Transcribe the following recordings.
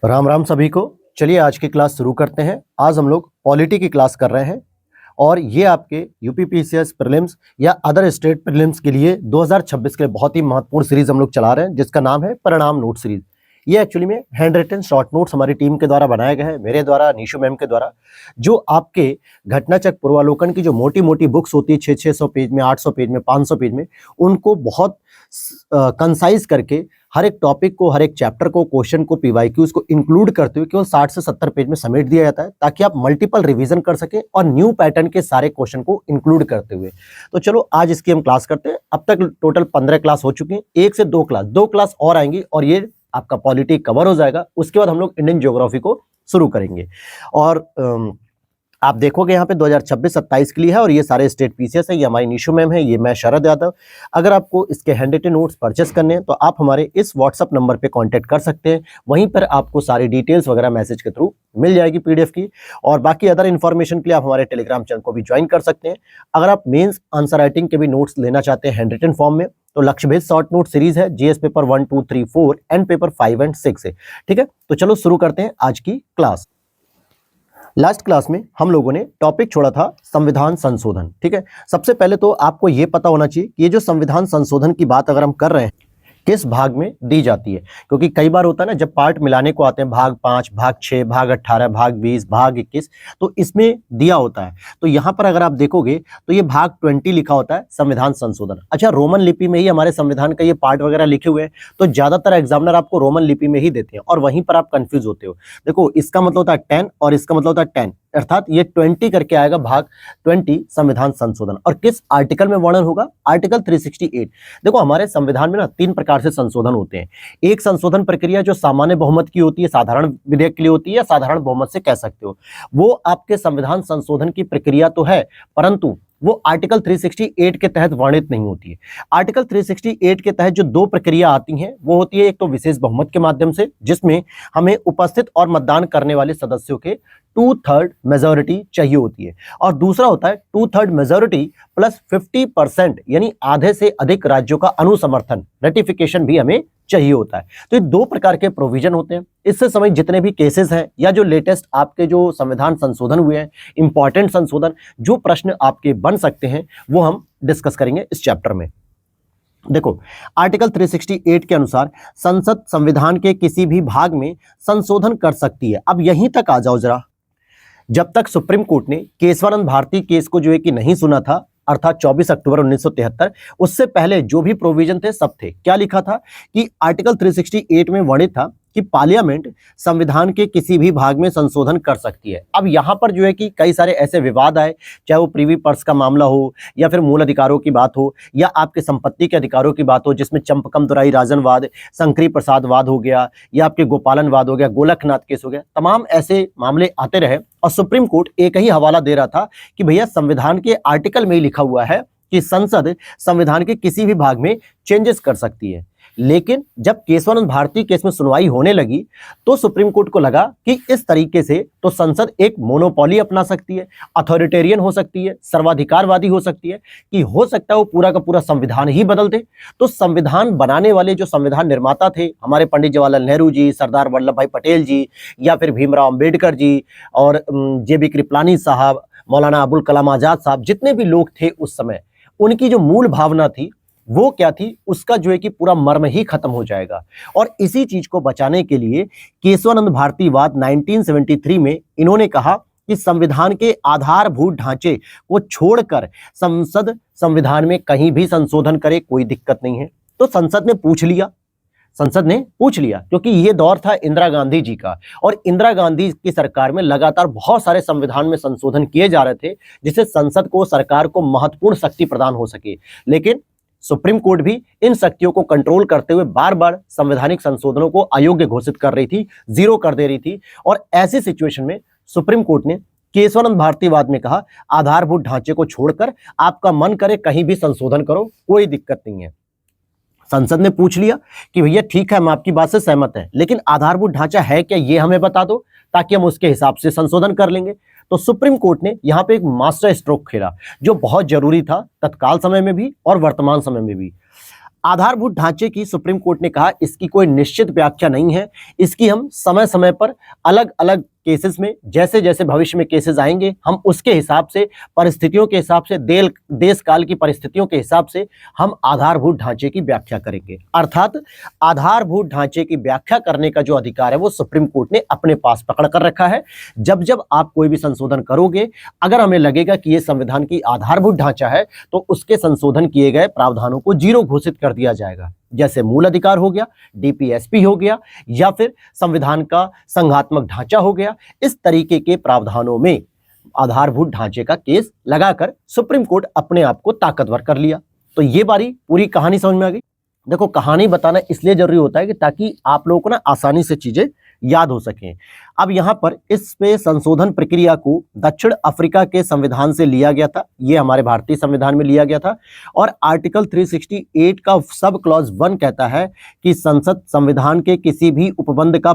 राम राम सभी को। चलिए आज की क्लास शुरू करते हैं। आज हम लोग पॉलिटी की क्लास कर रहे हैं और ये आपके यूपीपीसीएस प्रीलिम्स या अदर स्टेट प्रीलिम्स के लिए 2026 के लिए बहुत ही महत्वपूर्ण सीरीज हम लोग चला रहे हैं, जिसका नाम है परिणाम नोट सीरीज। ये एक्चुअली में हैंड रिटन शॉर्ट नोट्स हमारी टीम के द्वारा बनाया गया है, मेरे द्वारा, निशु मैम के द्वारा, जो आपके घटनाचक्र पूर्वालोकन की जो मोटी मोटी बुक्स होती है 600 पेज में, 800 पेज में, 500 पेज में, उनको बहुत कंसाइज करके हर एक टॉपिक को, हर एक चैप्टर को, क्वेश्चन को, पीवाईक्यूज को इंक्लूड करते हुए केवल 60 से 70 पेज में समेट दिया जाता है, ताकि आप मल्टीपल रिवीजन कर सकें और न्यू पैटर्न के सारे क्वेश्चन को इंक्लूड करते हुए। तो चलो आज इसकी हम क्लास करते हैं। अब तक टोटल 15 क्लास हो चुकी हैं, 1 से 2 क्लास और आएंगी और ये आपका पॉलिटी कवर हो जाएगा। उसके बाद हम लोग इंडियन ज्योग्राफी को शुरू करेंगे और आप देखोगे यहाँ पे 2026-27 के लिए है और ये सारे स्टेट पीसीएस है। ये हमारी निशु मैम है, ये मैं शरद यादव। अगर आपको इसके हैंड रिटन नोट्स परचेस करने हैं तो आप हमारे इस व्हाट्सअप नंबर पे कांटेक्ट कर सकते हैं। वहीं पर आपको सारी डिटेल्स वगैरह मैसेज के थ्रू मिल जाएगी पीडीएफ की। और बाकी अदर इन्फॉर्मेशन के लिए आप हमारे टेलीग्राम चैनल को भी ज्वाइन कर सकते हैं। अगर आप मेन्स आंसर राइटिंग के भी नोट्स लेना चाहते हैं हैंड रिटन फॉर्म में, तो लक्ष्य भेद शॉर्ट नोट सीरीज है, GS paper 1, 2, 3, 4 and paper 5 and 6 है। ठीक है, तो चलो शुरू करते हैं आज की क्लास। लास्ट क्लास में हम लोगों ने टॉपिक छोड़ा था संविधान संशोधन। ठीक है, सबसे पहले तो आपको यह पता होना चाहिए कि ये जो संविधान संशोधन की बात अगर हम कर रहे हैं, किस भाग में दी जाती है। क्योंकि कई बार होता है ना, जब पार्ट मिलाने को आते हैं, भाग 5, भाग 6, भाग 18, भाग 20, भाग 21, तो इसमें दिया होता है। तो यहां पर अगर आप देखोगे तो ये भाग 20 लिखा होता है संविधान संशोधन। अच्छा, रोमन लिपि में ही हमारे संविधान का ये पार्ट वगैरह लिखे हुए हैं, तो ज्यादातर एग्जामिनर आपको रोमन लिपि में ही देते हैं और वहीं पर आप कंफ्यूज होते हो। देखो, इसका मतलब होता है 10 और इसका मतलब होता है 10, अर्थात ये 20 करके आएगा भाग 20 संविधान संशोधन। और किस आर्टिकल में वर्णन होगा? आर्टिकल 368। देखो, हमारे संविधान में ना 3 प्रकार से संशोधन होते हैं। एक संशोधन प्रक्रिया जो सामान्य बहुमत की होती है, साधारण विधेयक के लिए होती है, या साधारण बहुमत से कह सकते हो। वो आपके संविधान संशोधन की प्रक्रिया तो है, परंतु वो आर्टिकल 368 के तहत वर्णित नहीं होती है। आर्टिकल 368 के तहत जो 2 प्रक्रिया आती हैं वो होती है, एक तो विशेष बहुमत के माध्यम से, जिसमें हमें उपस्थित और मतदान करने वाले सदस्यों के 2/3 मेजॉरिटी चाहिए होती है, और दूसरा होता है 2/3 मेजॉरिटी प्लस 50%, यानी आधे से अधिक राज्यों का अनुसमर्थन, रेटिफिकेशन भी हमें चाहिए होता है। तो ये 2 प्रकार के प्रोविजन होते हैं। इससे समय जितने भी केसेस हैं या जो लेटेस्ट आपके जो संविधान संशोधन हुए हैं, इंपॉर्टेंट संशोधन, जो प्रश्न आपके बन सकते हैं, वो हम डिस्कस करेंगे इस चैप्टर में। देखो, आर्टिकल 368 के अनुसार संसद संविधान के किसी भी भाग में संशोधन कर सकती है। अब यहीं तक आ जाओ जरा। जब तक सुप्रीम कोर्ट ने केशवानंद भारती केस को जो है कि नहीं सुना था, अर्थात 24 अक्टूबर 1973, उससे पहले जो भी प्रोविजन थे सब थे। क्या लिखा था कि आर्टिकल 368 में वर्णित था कि पार्लियामेंट संविधान के किसी भी भाग में संशोधन कर सकती है। अब यहां पर जो है कि कई सारे ऐसे विवाद आए, चाहे वो प्रीवी पर्स का मामला हो, या फिर मूल अधिकारों की बात हो, या आपके संपत्ति के अधिकारों की बात हो, जिसमें चंपकम दुराई राजनवाद, शंकरी प्रसाद वाद हो गया, या आपके गोपालन वाद हो गया, गोलकनाथ केस हो गया, तमाम ऐसे मामले आते रहे। और सुप्रीम कोर्ट एक ही हवाला दे रहा था कि भैया संविधान के आर्टिकल में ही लिखा हुआ है कि संसद संविधान के किसी भी भाग में चेंजेस कर सकती है। लेकिन जब केशवानंद भारती केस में सुनवाई होने लगी तो सुप्रीम कोर्ट को लगा कि इस तरीके से तो संसद एक मोनोपोली अपना सकती है, अथॉरिटेरियन हो सकती है, सर्वाधिकारवादी हो सकती है, कि हो सकता है वो पूरा का पूरा संविधान ही बदल दे। तो संविधान बनाने वाले जो संविधान निर्माता थे, हमारे पंडित जवाहरलाल नेहरू जी, सरदार वल्लभ भाई पटेल जी, या फिर भीमराव अंबेडकर जी, और जेबी कृपलानी साहब, मौलाना अबुल कलाम आजाद साहब, जितने भी लोग थे उस समय, उनकी जो मूल भावना थी वो क्या थी, उसका जो है कि पूरा मर्म ही खत्म हो जाएगा। और इसी चीज को बचाने के लिए केशवानंद भारतीवाद 1973 में इन्होंने कहा कि संविधान के आधारभूत ढांचे को छोड़कर संसद संविधान में कहीं भी संशोधन करे, कोई दिक्कत नहीं है। तो संसद ने पूछ लिया, क्योंकि ये दौर था इंदिरा गांधी जी का, और इंदिरा गांधी की सरकार में लगातार बहुत सारे संविधान में संशोधन किए जा रहे थे, जिससे संसद को, सरकार को महत्वपूर्ण शक्ति प्रदान हो सके। लेकिन सुप्रीम कोर्ट भी इन शक्तियों को कंट्रोल करते हुए बार बार संवैधानिक संशोधनों को अयोग्य घोषित कर रही थी, जीरो कर दे रही थी। और ऐसी सिचुएशन में सुप्रीम कोर्ट ने केशवानंद भारतीवाद में कहा, आधारभूत ढांचे को छोड़कर आपका मन करे कहीं भी संशोधन करो, कोई दिक्कत नहीं है। संसद ने पूछ लिया कि भैया ठीक है, हम आपकी बात से सहमत हैं, लेकिन आधारभूत ढांचा है क्या, ये हमें बता दो, ताकि हम उसके हिसाब से संशोधन कर लेंगे। तो सुप्रीम कोर्ट ने यहां पे एक मास्टर स्ट्रोक खेला, जो बहुत जरूरी था तत्काल समय में भी और वर्तमान समय में भी। आधारभूत ढांचे की सुप्रीम कोर्ट ने कहा इसकी कोई निश्चित व्याख्या नहीं है, इसकी हम समय समय पर अलग अलग केसेस में, जैसे जैसे भविष्य में केसेस आएंगे, हम उसके हिसाब से, परिस्थितियों के हिसाब से, देश काल की परिस्थितियों के हिसाब से हम आधारभूत ढांचे की व्याख्या करेंगे। अर्थात आधारभूत ढांचे की व्याख्या करने का जो अधिकार है वो सुप्रीम कोर्ट ने अपने पास पकड़ कर रखा है। जब जब आप कोई भी संशोधन करोगे, अगर हमें लगेगा कि यह संविधान की आधारभूत ढांचा है, तो उसके संशोधन किए गए प्रावधानों को जीरो घोषित कर दिया जाएगा। जैसे मूल अधिकार हो गया, डीपीएसपी हो गया, या फिर संविधान का संघात्मक ढांचा हो गया। इस तरीके के प्रावधानों में आधारभूत ढांचे का केस लगाकर सुप्रीम कोर्ट अपने आप को ताकतवर कर लिया। तो ये बारी पूरी कहानी समझ में आ गई। देखो, कहानी बताना इसलिए जरूरी होता है कि ताकि आप लोगों को ना आसानी से चीजें याद हो सकें। अब यहां पर इस पे संशोधन प्रक्रिया को दक्षिण अफ्रीका के संविधान से लिया गया था, ये हमारे भारतीय संविधान में लिया गया था। और आर्टिकल 368 का सब क्लॉज 1 कहता है कि संसद संविधान के किसी भी उपबंध का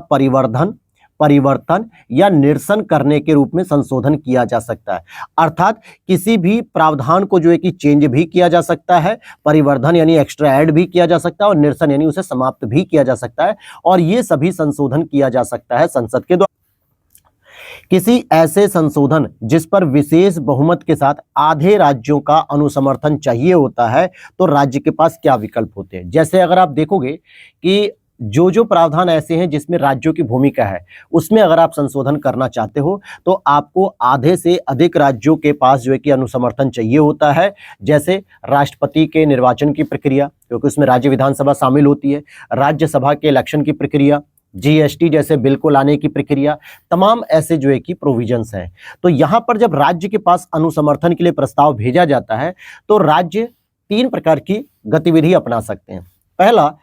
परिवर्तन या निरसन करने के रूप में संशोधन किया जा सकता है। अर्थात किसी भी प्रावधान को जो है कि चेंज भी किया जा सकता है, परिवर्धन यानी एक्स्ट्रा ऐड भी किया जा सकता है, और निरसन यानी उसे समाप्त भी किया जा सकता है। और ये सभी संशोधन किया जा सकता है संसद के द्वारा। किसी ऐसे संशोधन जिस पर विशेष बहुमत के साथ आधे राज्यों का अनुसमर्थन चाहिए होता है, तो राज्य के पास क्या विकल्प होते हैं। जैसे अगर आप देखोगे कि जो प्रावधान ऐसे हैं जिसमें राज्यों की भूमिका है, उसमें अगर आप संशोधन करना चाहते हो तो आपको आधे से अधिक राज्यों के पास जो है कि अनुसमर्थन चाहिए होता है। जैसे राष्ट्रपति के निर्वाचन की प्रक्रिया, क्योंकि उसमें राज्य विधानसभा शामिल होती है, राज्यसभा के इलेक्शन की प्रक्रिया, जीएसटी जैसे बिल को लाने की प्रक्रिया, तमाम ऐसे जो है कि प्रोविजंस हैं। तो यहां पर जब राज्य के पास अनुसमर्थन के लिए प्रस्ताव भेजा जाता है, तो राज्य 3 प्रकार की गतिविधि अपना सकते हैं। पहला,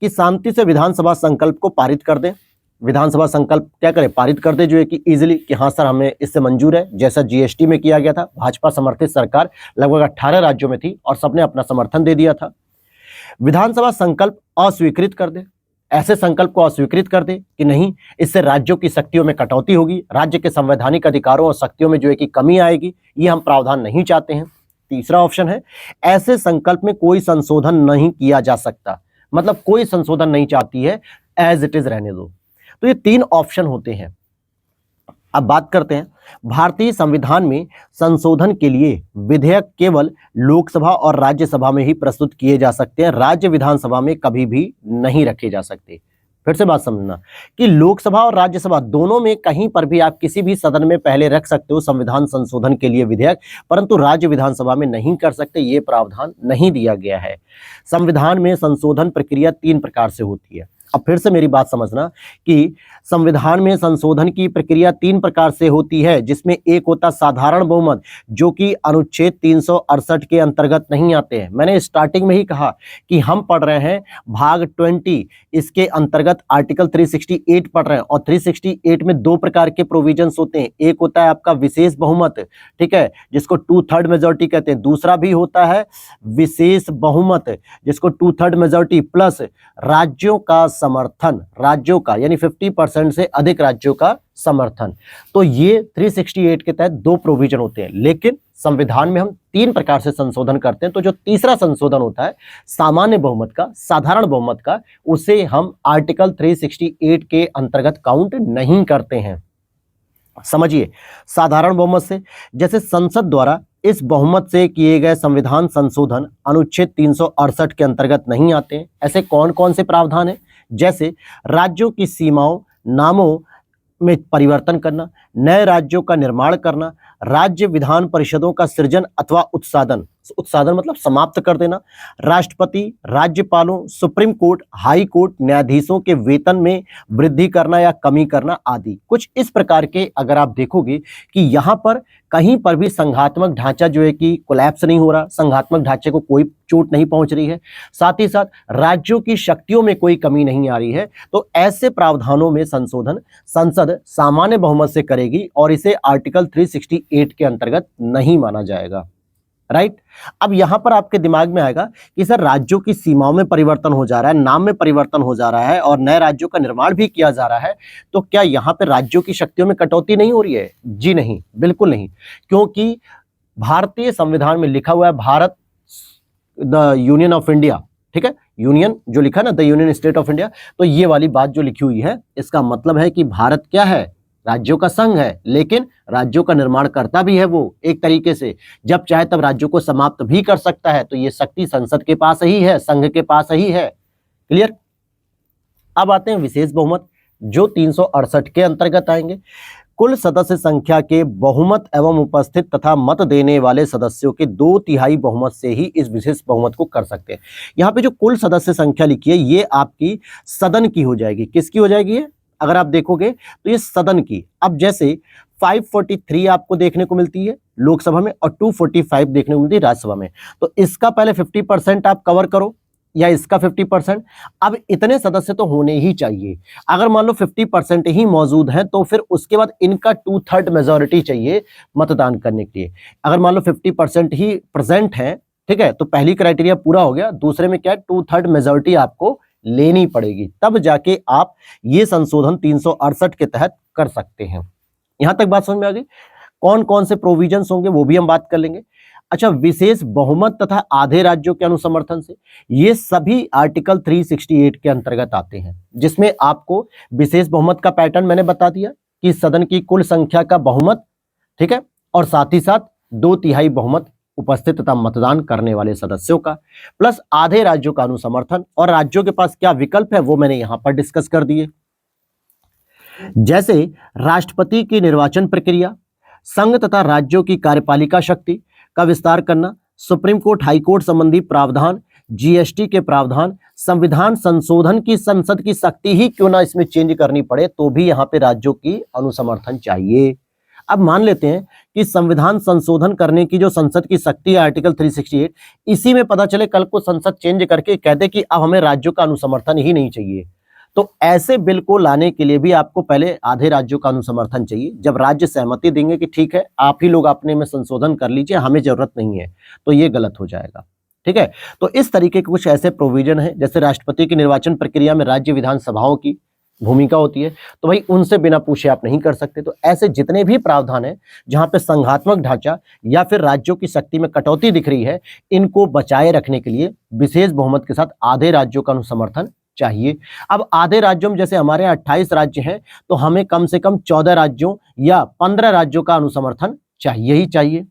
कि शांति से विधानसभा संकल्प को पारित कर दे। विधानसभा संकल्प क्या करे, पारित कर दे जो है कि इजीली, कि हाँ सर हमें इससे मंजूर है, जैसा जीएसटी में किया गया था। भाजपा समर्थित सरकार लगभग 18 राज्यों में थी और सबने अपना समर्थन दे दिया था। विधानसभा संकल्प अस्वीकृत कर दे, ऐसे संकल्प को अस्वीकृत कर दे कि नहीं, इससे राज्यों की शक्तियों में कटौती होगी, राज्य के संवैधानिक अधिकारों और शक्तियों में जो है कि कमी आएगी, ये हम प्रावधान नहीं चाहते हैं। तीसरा ऑप्शन है, ऐसे संकल्प में कोई संशोधन नहीं किया जा सकता, मतलब कोई संशोधन नहीं चाहती है, एज इट इज रहने दो। तो ये 3 ऑप्शन होते हैं। अब बात करते हैं, भारतीय संविधान में संशोधन के लिए विधेयक केवल लोकसभा और राज्यसभा में ही प्रस्तुत किए जा सकते हैं, राज्य विधानसभा में कभी भी नहीं रखे जा सकते। फिर से बात समझना कि लोकसभा और राज्यसभा दोनों में कहीं पर भी आप किसी भी सदन में पहले रख सकते हो संविधान संशोधन के लिए विधेयक, परंतु राज्य विधानसभा में नहीं कर सकते, ये प्रावधान नहीं दिया गया है। संविधान में संशोधन प्रक्रिया 3 प्रकार से होती है। अब फिर से मेरी बात समझना कि संविधान में संशोधन की प्रक्रिया 3 प्रकार से होती है, जिसमें एक होता साधारण बहुमत, जो कि अनुच्छेद 368 के अंतर्गत नहीं आते हैं। मैंने स्टार्टिंग में ही कहा कि हम पढ़ रहे हैं भाग 20, इसके अंतर्गत आर्टिकल 368 पढ़ रहे हैं, और 368 में 2 प्रकार के प्रोविजंस होते हैं। एक होता है आपका विशेष बहुमत, ठीक है, जिसको 2/3 मेजॉरिटी कहते हैं। दूसरा भी होता है विशेष बहुमत, जिसको 2/3 मेजॉरिटी प्लस राज्यों का समर्थन, राज्यों का यानी 50% से अधिक राज्यों का समर्थन। तो ये 368 के तहत 2 प्रोविजन होते हैं, लेकिन संविधान में हम 3 प्रकार से संशोधन करते हैं। तो जो तीसरा संशोधन होता है सामान्य बहुमत का, साधारण बहुमत का, उसे हम आर्टिकल 368 के अंतर्गत काउंट नहीं करते हैं। समझिए, साधारण बहुमत से, जैसे संसद द्वारा इस बहुमत से किए गए संविधान संशोधन अनुच्छेद 368 के अंतर्गत नहीं आते हैं। ऐसे कौन कौन से प्रावधान हैं, जैसे राज्यों की सीमाओं, नामों में परिवर्तन करना, नए राज्यों का निर्माण करना, राज्य विधान परिषदों का सृजन अथवा उत्सादन मतलब समाप्त कर देना, राष्ट्रपति, राज्यपालों, सुप्रीम कोर्ट, हाई कोर्ट, न्यायाधीशों के वेतन में वृद्धि करना या कमी करना आदि। कुछ इस प्रकार के अगर आप देखोगे कि यहाँ पर कहीं पर भी संघात्मक ढांचा जो है कि कोलैप्स नहीं हो रहा, संघात्मक ढांचे को कोई चोट नहीं पहुंच रही है, साथ ही साथ राज्यों की शक्तियों में कोई कमी नहीं आ रही है, तो ऐसे प्रावधानों में संशोधन संसद सामान्य बहुमत से करेगी और इसे आर्टिकल 368 के अंतर्गत नहीं माना जाएगा। राइट। अब यहां पर आपके दिमाग में आएगा कि सर राज्यों की सीमाओं में परिवर्तन हो जा रहा है, नाम में परिवर्तन हो जा रहा है और नए राज्यों का निर्माण भी किया जा रहा है, तो क्या यहां पर राज्यों की शक्तियों में कटौती नहीं हो रही है? जी नहीं, बिल्कुल नहीं, क्योंकि भारतीय संविधान में लिखा हुआ है Bharat the union of India, ठीक है, यूनियन जो लिखा ना, the union state of India, तो ये वाली बात जो लिखी हुई है इसका मतलब है कि भारत क्या है, राज्यों का संघ है, लेकिन राज्यों का निर्माण करता भी है वो एक तरीके से, जब चाहे तब राज्यों को समाप्त भी कर सकता है। तो ये शक्ति संसद के पास ही है, संघ के पास ही है। क्लियर। अब आते हैं विशेष बहुमत, जो 368 के अंतर्गत आएंगे। कुल सदस्य संख्या के बहुमत एवं उपस्थित तथा मत देने वाले सदस्यों के 2/3 बहुमत से ही इस विशेष बहुमत को कर सकते हैं। यहाँ पे जो कुल सदस्य संख्या लिखी है ये आपकी सदन की हो जाएगी। किसकी हो जाएगी ये? अगर आप देखोगे तो ये सदन की। अब जैसे 543 आपको देखने को मिलती है लोकसभा में और 245 देखने को मिलती है राज्यसभा में, तो इसका पहले 50% आप कवर करो या इसका 50%। अब इतने सदस्य तो होने ही चाहिए। अगर मान लो 50% ही मौजूद हैं तो फिर उसके बाद इनका 2/3 मेजोरिटी चाहिए मतदान करने के लिए। अगर मान लो 50% ही प्रेजेंट है, ठीक है, तो पहली क्राइटेरिया पूरा हो गया। दूसरे में क्या है, 2/3 मेजोरिटी आपको लेनी पड़ेगी, तब जाके आप ये संशोधन 368 के तहत कर सकते हैं। यहां तक बात समझ में आ गई। कौन कौन से प्रोविजंस होंगे वो भी हम बात कर लेंगे। अच्छा, विशेष बहुमत तथा आधे राज्यों के अनुसमर्थन से, ये सभी आर्टिकल 368 के अंतर्गत आते हैं, जिसमें आपको विशेष बहुमत का पैटर्न मैंने बता दिया कि सदन की कुल संख्या का बहुमत, ठीक है, और साथ ही साथ 2/3 बहुमत उपस्थित तथा मतदान करने वाले सदस्यों का, प्लस आधे राज्यों का अनुसमर्थन, और राज्यों के पास क्या विकल्प है वो मैंने यहां पर डिस्कस कर दिए। जैसे राष्ट्रपति की निर्वाचन प्रक्रिया, संघ तथा राज्यों की कार्यपालिका शक्ति का विस्तार करना, सुप्रीम कोर्ट हाई कोर्ट संबंधी प्रावधान, जीएसटी के प्रावधान, संविधान संशोधन की संसद की शक्ति ही क्यों ना इसमें चेंज करनी पड़े तो भी यहां पे राज्यों की अनुसमर्थन चाहिए। अब मान लेते हैं कि संविधान संशोधन करने की जो संसद की शक्ति है आर्टिकल 368, इसी में पता चले कल को संसद चेंज करके कह दे कि अब हमें राज्यों का अनुसमर्थन ही नहीं चाहिए, तो ऐसे बिल को लाने के लिए भी आपको पहले आधे राज्यों का अनुसमर्थन चाहिए। जब राज्य सहमति देंगे कि ठीक है आप ही लोग अपने में संशोधन कर लीजिए, हमें जरूरत नहीं है, तो ये गलत हो जाएगा। ठीक है, तो इस तरीके के कुछ ऐसे प्रोविजन है। जैसे राष्ट्रपति की निर्वाचन प्रक्रिया में राज्य विधानसभाओं की भूमिका होती है, तो भाई उनसे बिना पूछे आप नहीं कर सकते। तो ऐसे जितने भी प्रावधान है जहां पे संघात्मक ढांचा या फिर राज्यों की शक्ति में कटौती दिख रही है, इनको बचाए रखने के लिए विशेष बहुमत के साथ आधे राज्यों का अनुसमर्थन चाहिए। अब आधे राज्यों में जैसे हमारे 28 राज्य हैं, तो हमें कम से कम 14 राज्यों या 15 राज्यों का अनुसमर्थन चाहिए ही चाहिए।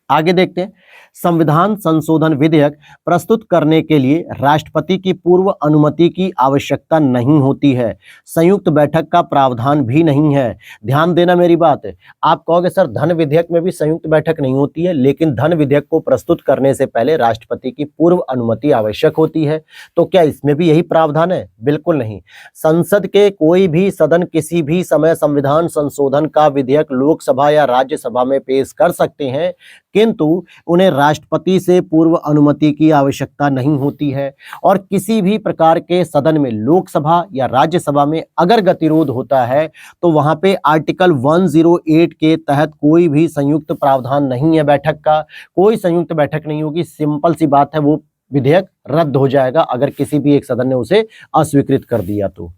आगे देखते हैं, संविधान संशोधन विधेयक प्रस्तुत करने के लिए राष्ट्रपति की पूर्व अनुमति की आवश्यकता नहीं होती है, संयुक्त बैठक का प्रावधान भी नहीं है। ध्यान देना मेरी बात है। आप कहोगे सर धन विधेयक में भी संयुक्त बैठक नहीं होती है, लेकिन धन विधेयक को प्रस्तुत करने से पहले राष्ट्रपति की पूर्व अनुमति आवश्यक होती है, तो क्या इसमें भी यही प्रावधान है? बिल्कुल नहीं। संसद के कोई भी सदन किसी भी समय संविधान संशोधन का विधेयक लोकसभा या राज्यसभा में पेश कर सकते हैं, किंतु उन्हें राष्ट्रपति से पूर्व अनुमति की आवश्यकता नहीं होती है। और किसी भी प्रकार के सदन में, लोकसभा या राज्यसभा में अगर गतिरोध होता है तो वहां पे आर्टिकल 108 के तहत कोई भी संयुक्त प्रावधान नहीं है बैठक का, कोई संयुक्त बैठक नहीं होगी। सिंपल सी बात है, वो विधेयक रद्द हो जाएगा अगर किसी भी एक सदन ने उसे अस्वीकृत कर दिया तो।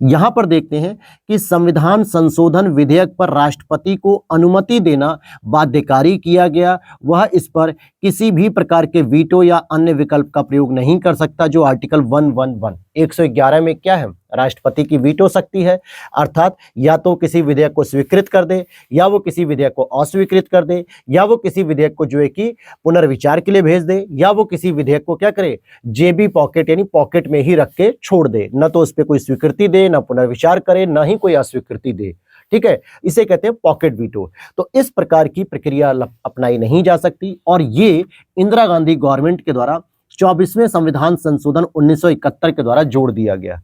यहां पर देखते हैं कि संविधान संशोधन विधेयक पर राष्ट्रपति को अनुमति देना बाध्यकारी किया गया। वह इस पर किसी भी प्रकार के वीटो या अन्य विकल्प का प्रयोग नहीं कर सकता, जो आर्टिकल 111 में क्या है, राष्ट्रपति की वीटो शक्ति है। अर्थात या तो किसी विधेयक को स्वीकृत कर दे, या वो किसी विधेयक को अस्वीकृत कर दे, या वो किसी विधेयक को जो है कि पुनर्विचार के लिए भेज दे, या वो किसी विधेयक को क्या करे, जेबी पॉकेट यानी पॉकेट में ही रख के छोड़ दे। न तो उस पर कोई स्वीकृति दे, न पुनर्विचार करे, न ही कोई अस्वीकृति दे। ठीक है, इसे कहते हैं पॉकेट वीटो। तो इस प्रकार की प्रक्रिया अपनाई नहीं जा सकती, और ये इंदिरा गांधी गवर्नमेंट के द्वारा 24वें संविधान संशोधन 1971 के द्वारा जोड़ दिया गया।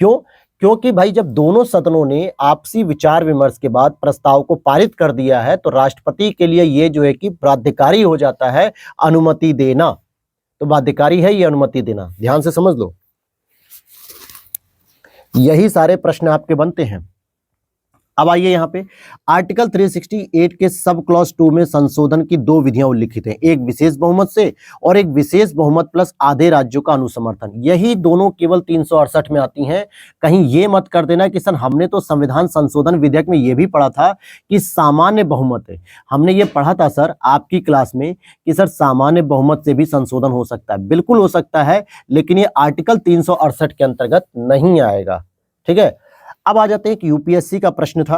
क्यों? क्योंकि भाई जब दोनों सदनों ने आपसी विचार विमर्श के बाद प्रस्ताव को पारित कर दिया है, तो राष्ट्रपति के लिए ये जो है कि बाध्यकारी हो जाता है अनुमति देना। तो बाध्यकारी है ये अनुमति देना, ध्यान से समझ लो। यही सारे प्रश्न आपके बनते हैं। अब आइए यहाँ पे आर्टिकल 368 के सब क्लॉज 2 में संशोधन की दो विधियां उल्लिखित हैं, एक विशेष बहुमत से और एक विशेष बहुमत प्लस आधे राज्यों का अनुसमर्थन। यही दोनों केवल 368 में आती हैं। कहीं ये मत कर देना कि सर हमने तो संविधान संशोधन विधेयक में ये भी पढ़ा था कि सामान्य बहुमत है। हमने ये पढ़ा था सर आपकी क्लास में कि सर सामान्य बहुमत से भी संशोधन हो सकता है। बिल्कुल हो सकता है, लेकिन ये आर्टिकल 368 के अंतर्गत नहीं आएगा। ठीक है, अब आ जाते हैं कि यूपीएससी का प्रश्न था,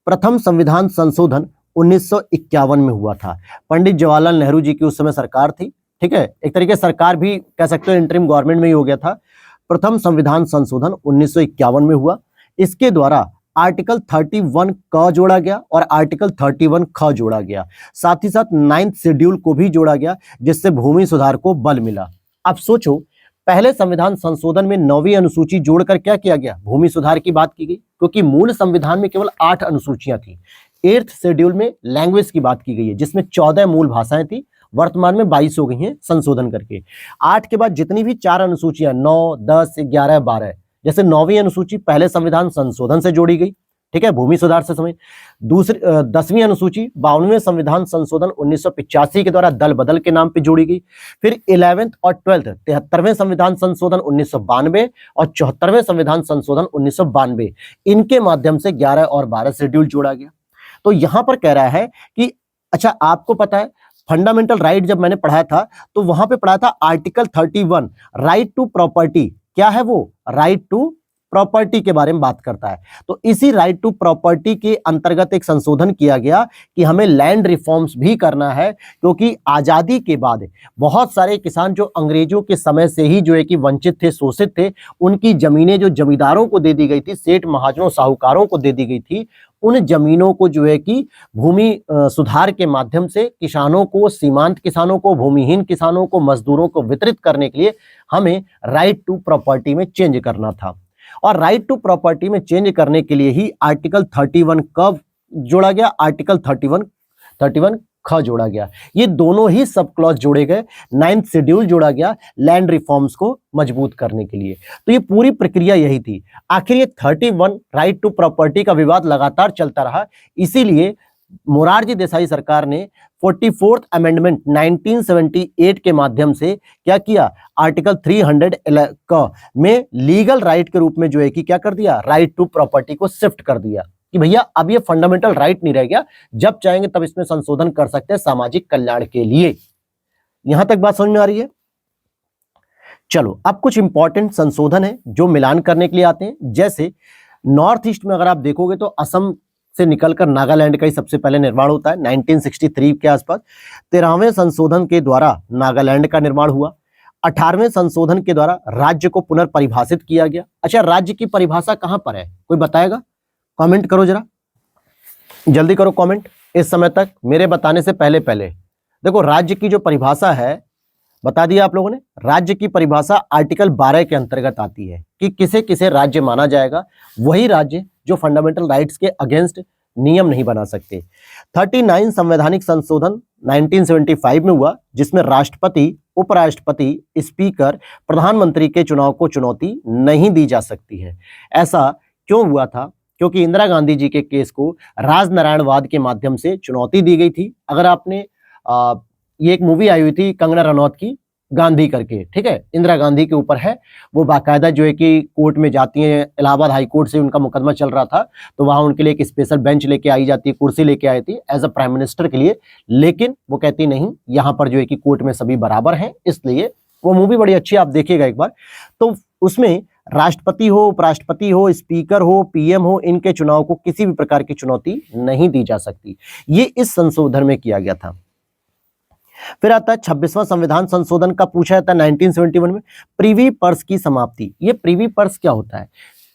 प्रथम संविधान संशोधन 1951 में हुआ था। पंडित जवाहरलाल नेहरू जी की उस समय सरकार थी। ठीक है, एक तरीके से सरकार भी कह सकते हो इंटरिम गवर्नमेंट में ही हो गया था। प्रथम संविधान संशोधन 1951 में हुआ। इसके द्वारा आर्टिकल 31 क जोड़ा गया और आर्टिकल 31 ख जोड़ा गया। साथ ही साथ 9th शेड्यूल को भी जोड़ा गया, जिससे भूमि सुधार को बल मिला। अब सोचो, पहले संविधान संशोधन में 9वीं अनुसूची जोड़कर क्या किया गया, भूमि सुधार की बात की गई, क्योंकि मूल संविधान में केवल 8 अनुसूचियां थी। 8th शेड्यूल में लैंग्वेज की बात की गई है, जिसमें 14 मूल भाषाएं थी, वर्तमान में 22 हो गई हैं संशोधन करके। 8 के बाद जितनी भी 4 अनुसूचियां 9, 10, 11, 12, जैसे 9वीं अनुसूची पहले संविधान संशोधन से जोड़ी गई, ठीक है, भूमि सुधार से समय। दूसरी 10वीं अनुसूची 52वें संविधान संशोधन 1985 के द्वारा दल बदल के नाम पे जोड़ी गई। फिर 11th और 12th 73वें संविधान संशोधन 1992 और 74वें संविधान संशोधन 1992, इनके माध्यम से 11 और 12 शेड्यूल जोड़ा गया। तो यहां पर कह रहा है कि अच्छा, आपको पता है फंडामेंटल राइट जब मैंने पढ़ाया था तो वहां पे पढ़ा था आर्टिकल 31 राइट टू प्रॉपर्टी। क्या है वो? राइट टू प्रॉपर्टी के बारे में बात करता है। तो इसी राइट टू प्रॉपर्टी के अंतर्गत एक संशोधन किया गया कि हमें लैंड रिफॉर्म्स भी करना है, क्योंकि आजादी के बाद बहुत सारे किसान जो अंग्रेजों के समय से ही जो है कि वंचित थे, शोषित थे, उनकी जमीनें जो जमींदारों को दे दी गई थी, सेठ महाजनों साहूकारों को दे दी गई थी, उन जमीनों को जो है कि भूमि सुधार के माध्यम से किसानों को, सीमांत किसानों को, भूमिहीन किसानों को, मजदूरों को वितरित करने के लिए हमें राइट टू प्रॉपर्टी में चेंज करना था। और राइट टू प्रॉपर्टी में चेंज करने के लिए ही आर्टिकल 31 कब जोड़ा गया, आर्टिकल 31 ख जोड़ा गया। ये दोनों ही सब क्लॉज जोड़े गए, 9th शेड्यूल जोड़ा गया लैंड रिफॉर्म्स को मजबूत करने के लिए। तो ये पूरी प्रक्रिया यही थी। आखिर ये 31 राइट टू प्रॉपर्टी का विवाद लगातार चलता रहा, इसीलिए मोरारजी देसाई सरकार ने 44th अमेंडमेंट 1978 के माध्यम से क्या किया, आर्टिकल 300 में लीगल राइट के रूप में जो है कि क्या कर दिया, राइट टू प्रॉपर्टी को शिफ्ट कर दिया कि भैया अब ये फंडामेंटल राइट नहीं रह गया, जब चाहेंगे तब इसमें संशोधन कर सकते हैं सामाजिक कल्याण के लिए। यहां तक बात समझ में आ रही है? चलो, अब कुछ इंपॉर्टेंट संशोधन है जो मिलान करने के लिए आते हैं। जैसे नॉर्थ ईस्ट में अगर आप देखोगे तो असम से निकलकर नागालैंड का ही सबसे पहले निर्माण होता है 1963 के आसपास। 13वें संशोधन के द्वारा नागालैंड का निर्माण हुआ। 18वें संशोधन के द्वारा राज्य को पुनर्परिभाषित किया गया। अच्छा, राज्य की परिभाषा कहां पर है, कोई बताएगा? कमेंट करो जरा, जल्दी करो कमेंट। इस समय तक मेरे बताने से पहले देखो, राज्य की जो परिभाषा है बता दिया आप लोगों ने। राज्य की परिभाषा आर्टिकल 12 के अंतर्गत आती है कि किसे किसे राज्य माना जाएगा, वही राज्य जो फंडामेंटल राइट्स के अगेंस्ट नियम नहीं बना सकते। 39 संवैधानिक संशोधन 1975 में हुआ, जिसमें राष्ट्रपति, उपराष्ट्रपति, स्पीकर, प्रधानमंत्री के चुनाव को चुनौती नहीं दी जा सकती है। ऐसा क्यों हुआ था? क्योंकि इंदिरा गांधी जी के केस को राजनारायणवाद के माध्यम से चुनौती दी गई थी। अगर आपने ये एक मूवी आई हुई थी कंगना रनौत की, गांधी करके, ठीक है, इंदिरा गांधी के ऊपर है, वो बाकायदा जो है कि कोर्ट में जाती हैं, इलाहाबाद हाई कोर्ट से उनका मुकदमा चल रहा था, तो वहां उनके लिए एक स्पेशल बेंच लेके आई जाती है, कुर्सी लेके आई थी एज अ प्राइम मिनिस्टर के लिए, लेकिन वो कहती नहीं, यहाँ पर जो है कि कोर्ट में सभी बराबर हैं। इसलिए वो मूवी बड़ी अच्छी, आप देखिएगा एक बार। तो उसमें राष्ट्रपति हो, उपराष्ट्रपति हो, स्पीकर हो, पीएम हो, इनके चुनाव को किसी भी प्रकार की चुनौती नहीं दी जा सकती। ये इस संशोधन में किया गया था। फिर आता है 26वां संविधान संशोधन का, पूछा जाता है 1971 में प्रीवी पर्स की समाप्ति। ये प्रीवी पर्स क्या होता है?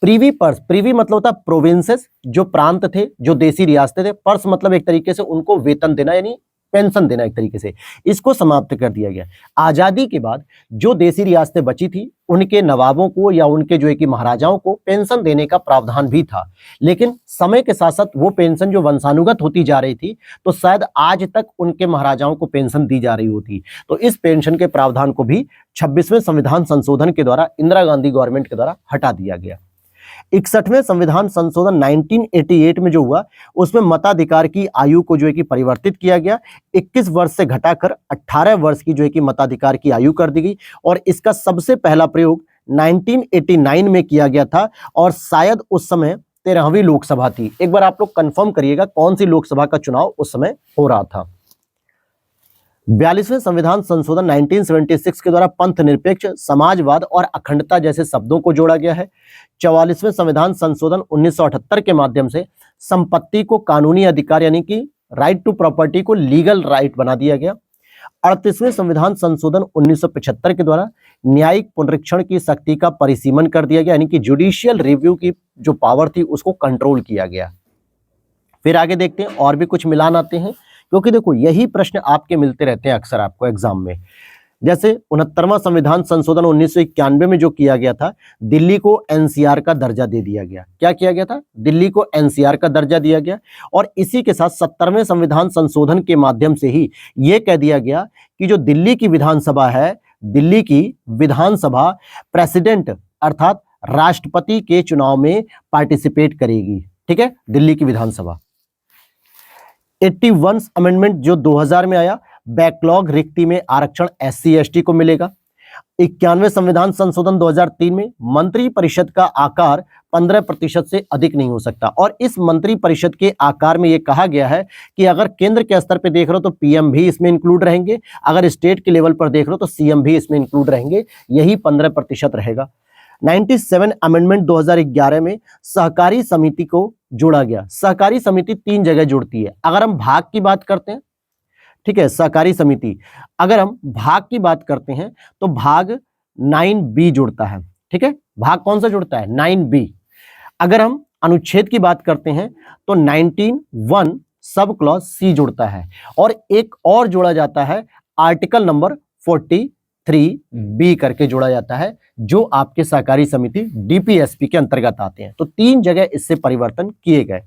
प्रीवी पर्स, प्रीवी मतलब होता है प्रोविंसेस, जो प्रांत थे, जो देसी रियासतें थे। पर्स मतलब एक तरीके से उनको वेतन देना, यानी पेंशन देना एक तरीके से। इसको समाप्त कर दिया गया। आजादी के बाद जो देसी रियासतें बची थी, उनके नवाबों को या उनके जो है कि महाराजाओं को पेंशन देने का प्रावधान भी था, लेकिन समय के साथ साथ वो पेंशन जो वंशानुगत होती जा रही थी, तो शायद आज तक उनके महाराजाओं को पेंशन दी जा रही होती। तो इस पेंशन के प्रावधान को भी 26वें संविधान संशोधन के द्वारा, इंदिरा गांधी गवर्नमेंट के द्वारा हटा दिया गया। 61वें संविधान संशोधन 1988 में जो हुआ उसमें मताधिकार की आयु को जो है कि परिवर्तित किया गया, 21 वर्ष से घटाकर 18 वर्ष की जो है कि मताधिकार की आयु कर दी गई और इसका सबसे पहला प्रयोग 1989 में किया गया था और शायद उस समय 13वीं लोकसभा थी। एक बार आप लोग कंफर्म करिएगा कौन सी लोकसभा का चुनाव उस समय हो रहा था। 42वें संविधान संशोधन 1976 के द्वारा पंथ निरपेक्ष, समाजवाद और अखंडता जैसे शब्दों को जोड़ा गया है। 44वें संविधान संशोधन 1978 के माध्यम से संपत्ति को कानूनी अधिकार यानी कि राइट टू प्रॉपर्टी को लीगल राइट बना दिया गया। 38वें संविधान संशोधन 1975 के द्वारा न्यायिक पुनरीक्षण की शक्ति का परिसीमन कर दिया गया यानी कि जुडिशियल रिव्यू की जो पावर थी उसको कंट्रोल किया गया। फिर आगे देखते हैं और भी कुछ मिलान आते हैं क्योंकि देखो यही प्रश्न आपके मिलते रहते हैं अक्सर आपको एग्जाम में। जैसे 69वां संविधान संशोधन 1991 में जो किया गया था, दिल्ली को एनसीआर का दर्जा दे दिया गया। क्या किया गया था? दिल्ली को एनसीआर का दर्जा दिया गया और इसी के साथ 70वें संविधान संशोधन के माध्यम से ही यह कह दिया गया कि जो दिल्ली की विधानसभा है, दिल्ली की विधानसभा प्रेसिडेंट अर्थात राष्ट्रपति के चुनाव में पार्टिसिपेट करेगी। ठीक है, दिल्ली की विधानसभा। 81 अमेंडमेंट जो 2000 में आया, बैकलॉग रिक्ति में आरक्षण एससी एसटी को मिलेगा। 91वें संविधान संशोधन 2003 में मंत्री परिषद का आकार 15% से अधिक नहीं हो सकता और इस मंत्री परिषद के आकार में यह कहा गया है कि अगर केंद्र के स्तर पर देख रहे हो तो पीएम भी इसमें इंक्लूड रहेंगे, अगर स्टेट के लेवल पर देख रहे हो तो सीएम भी इसमें इंक्लूड रहेंगे, यही 15% रहेगा। 97 अमेंडमेंट 2011 में सहकारी समिति को जोड़ा गया। सहकारी समिति 3 जगह जुड़ती है। अगर हम भाग की बात करते हैं, ठीक है, सहकारी समिति अगर हम भाग की बात करते हैं तो भाग 9B जुड़ता है। ठीक है, भाग कौन सा जुड़ता है? 9B। अगर हम अनुच्छेद की बात करते हैं तो 19(1) सब क्लॉज C जुड़ता है और एक और जोड़ा जाता है आर्टिकल नंबर 43B करके जोड़ा जाता है जो आपके सहकारी समिति डीपीएसपी के अंतर्गत आते हैं। तो 3 जगह इससे परिवर्तन किए गए।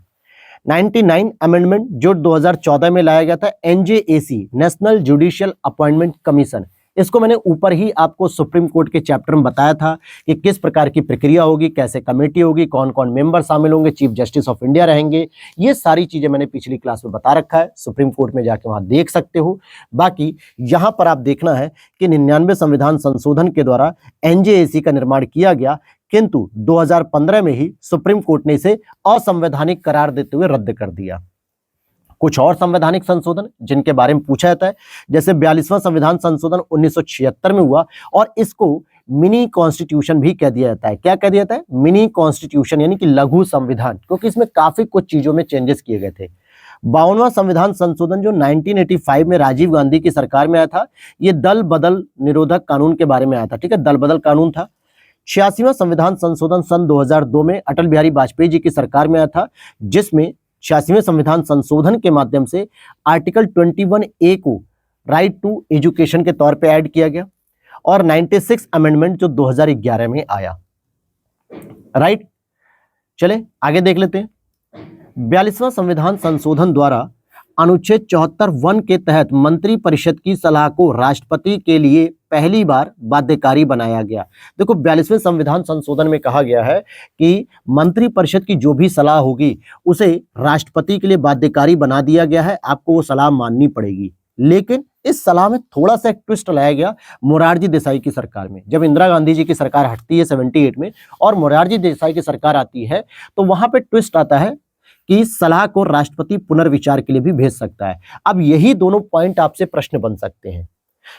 99 अमेंडमेंट जो 2014 में लाया गया था, NJAC national judicial appointment commission, इसको मैंने ऊपर ही आपको सुप्रीम कोर्ट के चैप्टर में बताया था कि किस प्रकार की प्रक्रिया होगी, कैसे कमेटी होगी, कौन कौन मेंबर शामिल होंगे, चीफ जस्टिस ऑफ इंडिया रहेंगे, ये सारी चीजें मैंने पिछली क्लास में बता रखा है। सुप्रीम कोर्ट में जाके वहां देख सकते हो। बाकी यहां पर आप देखना है कि 99 संविधान संशोधन के द्वारा एनजेएसी का निर्माण किया गया, किंतु 2015 में ही सुप्रीम कोर्ट ने इसे असंवैधानिक करार देते हुए रद्द कर दिया। कुछ और संवैधानिक संशोधन जिनके बारे में पूछा जाता है, जैसे 42वां संविधान संशोधन 1976 में हुआ और इसको मिनी कॉन्स्टिट्यूशन भी कह दिया जाता है। क्या कह दिया जाता है? मिनी कॉन्स्टिट्यूशन यानी कि लघु संविधान, क्योंकि इसमें काफी कुछ चीजों में चेंजेस किए गए थे। 52वां संविधान संशोधन जो 1985 में राजीव गांधी की सरकार में आया था, यह दल बदल निरोधक कानून के बारे में आया था। ठीक है, दल बदल कानून था। 86वां संविधान संशोधन सन 2002 में अटल बिहारी वाजपेयी जी की सरकार में आया था, जिसमें 86वें संविधान संशोधन के माध्यम से आर्टिकल 21A को राइट टू एजुकेशन के तौर पे ऐड किया गया और 96 अमेंडमेंट जो 2011 में आया। राइट, चले आगे देख लेते हैं। 42वां संविधान संशोधन द्वारा अनुच्छेद 74(1) के तहत मंत्री परिषद की सलाह को राष्ट्रपति के लिए पहली बार बाध्यकारी बनाया गया। देखो 42वें संविधान संशोधन में कहा गया है कि मंत्री परिषद की जो भी सलाह होगी उसे राष्ट्रपति के लिए बाध्यकारी बना दिया गया है, आपको वो सलाह माननी पड़ेगी। लेकिन इस सलाह में थोड़ा सा एक ट्विस्ट लाया गया मोरारजी देसाई की सरकार में। जब इंदिरा गांधी जी की सरकार हटती है 78 में और मोरारजी देसाई की सरकार आती है तो वहां पे ट्विस्ट आता है कि सलाह को राष्ट्रपति पुनर्विचार के लिए भी भेज सकता है। अब यही दोनों पॉइंट आपसे प्रश्न बन सकते हैं।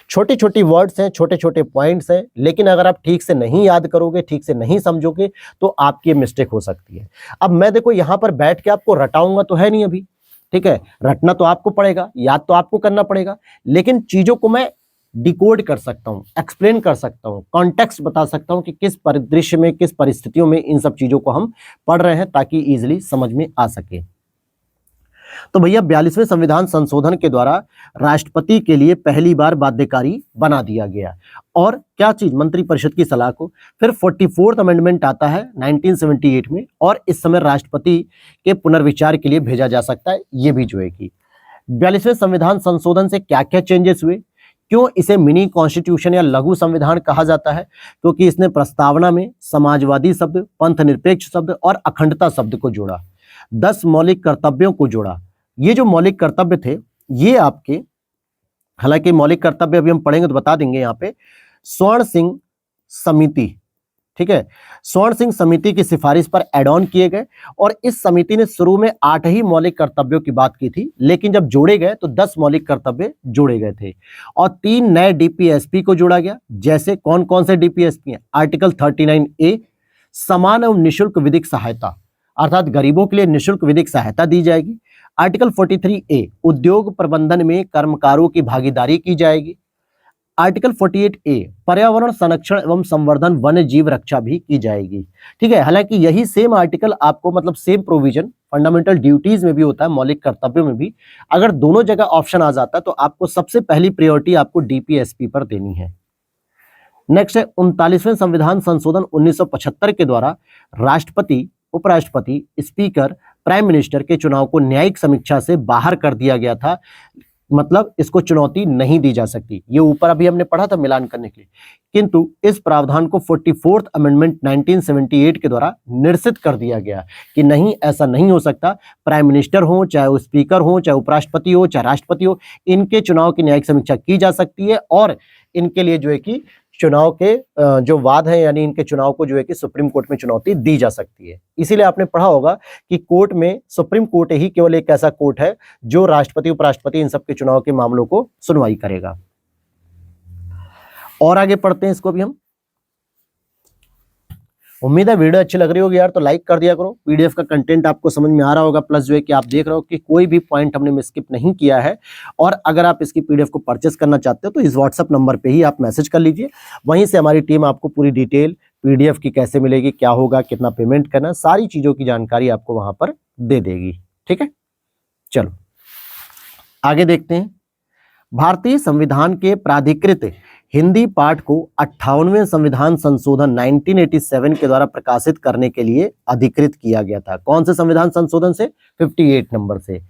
छोटी छोटी वर्ड्स हैं, छोटे छोटे पॉइंट्स हैं, लेकिन अगर आप ठीक से नहीं याद करोगे, ठीक से नहीं समझोगे तो आपकी मिस्टेक हो सकती है। अब मैं देखो यहां पर बैठ के आपको रटाऊंगा तो है नहीं अभी, ठीक है, रटना तो आपको पड़ेगा, याद तो आपको करना पड़ेगा, लेकिन चीजों को मैं डिकोड कर सकता हूं, एक्सप्लेन कर सकता हूं, कॉन्टेक्स्ट बता सकता हूं कि किस परिदृश्य में, किस परिस्थितियों में इन सब चीजों को हम पढ़ रहे हैं ताकि इजीली समझ में आ सके। तो भैया 42वें संविधान संशोधन के द्वारा राष्ट्रपति के लिए पहली बार बाध्यकारी बना दिया गया। और क्या चीज? मंत्रिपरिषद की सलाह को। फिर 44th अमेंडमेंट आता है 1978 में और इस समय राष्ट्रपति के पुनर्विचार के लिए भेजा जा सकता है। ये भी जो है कि 42वें संविधान संशोधन से क्या क्या चेंजेस हुए, क्यों इसे मिनी कॉन्स्टिट्यूशन या लघु संविधान कहा जाता है? क्योंकि इसने प्रस्तावना में समाजवादी शब्द, पंथ निरपेक्ष शब्द और अखंडता शब्द को जोड़ा, 10 मौलिक कर्तव्यों को जोड़ा। ये जो मौलिक कर्तव्य थे, ये आपके, हालांकि मौलिक कर्तव्य अभी हम पढ़ेंगे तो बता देंगे यहाँ पे, स्वर्ण सिंह समिति, ठीक है, स्वर्ण सिंह समिति की सिफारिश पर एड ऑन किए गए। और इस समिति ने शुरू में 8 ही मौलिक कर्तव्यों की बात की थी, लेकिन जब जोड़े गए तो 10 मौलिक कर्तव्य जोड़े गए थे और 3 नए डीपीएसपी को जोड़ा गया। जैसे कौन कौन से डीपीएसपी हैं? आर्टिकल 39A, समान एवं निःशुल्क विधिक सहायता, अर्थात गरीबों के लिए निःशुल्क विधिक सहायता दी जाएगी। आर्टिकल 43A, उद्योग प्रबंधन में कर्मकारों की भागीदारी की जाएगी। आर्टिकल 48A, पर्यावरण संरक्षण एवं संवर्धन, वन्य जीव रक्षा भी की जाएगी। ठीक है, हालांकि यही सेम आर्टिकल आपको, मतलब सेम प्रोविजन फंडामेंटल ड्यूटीज में भी होता है, मौलिक कर्तव्यों में भी। अगर दोनों जगह ऑप्शन आ जाता है तो आपको सबसे पहली प्रायोरिटी आपको डीपीएसपी पर देनी है। नेक्स्ट है 39वें संविधान संशोधन 1975 के द्वारा राष्ट्रपति, उपराष्ट्रपति, स्पीकर, प्राइम मिनिस्टर के चुनाव को न्यायिक समीक्षा से बाहर कर दिया गया था, मतलब इसको चुनौती नहीं दी जा सकती। ये ऊपर अभी हमने पढ़ा था मिलान करने के लिए, किंतु इस प्रावधान को 44th अमेंडमेंट 1978 के द्वारा निरसित कर दिया गया कि नहीं, ऐसा नहीं हो सकता। प्राइम मिनिस्टर हो, चाहे वो स्पीकर हो, चाहे उपराष्ट्रपति हो, चाहे राष्ट्रपति हो, इनके चुनाव की न्यायिक समीक्षा की जा सकती है और इनके लिए जो है कि चुनाव के जो वाद है, यानी इनके चुनाव को जो है कि सुप्रीम कोर्ट में चुनौती दी जा सकती है। इसीलिए आपने पढ़ा होगा कि कोर्ट में, सुप्रीम कोर्ट ही केवल एक ऐसा कोर्ट है जो राष्ट्रपति, उपराष्ट्रपति, इन सब के चुनाव के मामलों को सुनवाई करेगा। और आगे पढ़ते हैं इसको भी हम। उम्मीद है वीडियो अच्छी लग रही होगी यार, तो लाइक कर दिया करो। पीडीएफ का कंटेंट आपको समझ में आ रहा होगा, प्लस जो है कि आप देख रहे हो कि कोई भी पॉइंट हमने स्किप नहीं किया है। और अगर आप इसकी पीडीएफ को परचेस करना चाहते हो तो इस व्हाट्सएप नंबर पे ही आप मैसेज कर लीजिए, वहीं से हमारी टीम आपको पूरी डिटेल पीडीएफ की कैसे मिलेगी, क्या होगा, कितना पेमेंट करना, सारी चीजों की जानकारी आपको वहां पर दे देगी। ठीक है, चलो आगे देखते हैं। भारतीय संविधान के प्राधिकृत हिंदी पाठ को 58वें संविधान संशोधन 1987 के द्वारा प्रकाशित करने के लिए अधिकृत किया गया था। कौन से संविधान संशोधन से? 58 नंबर से।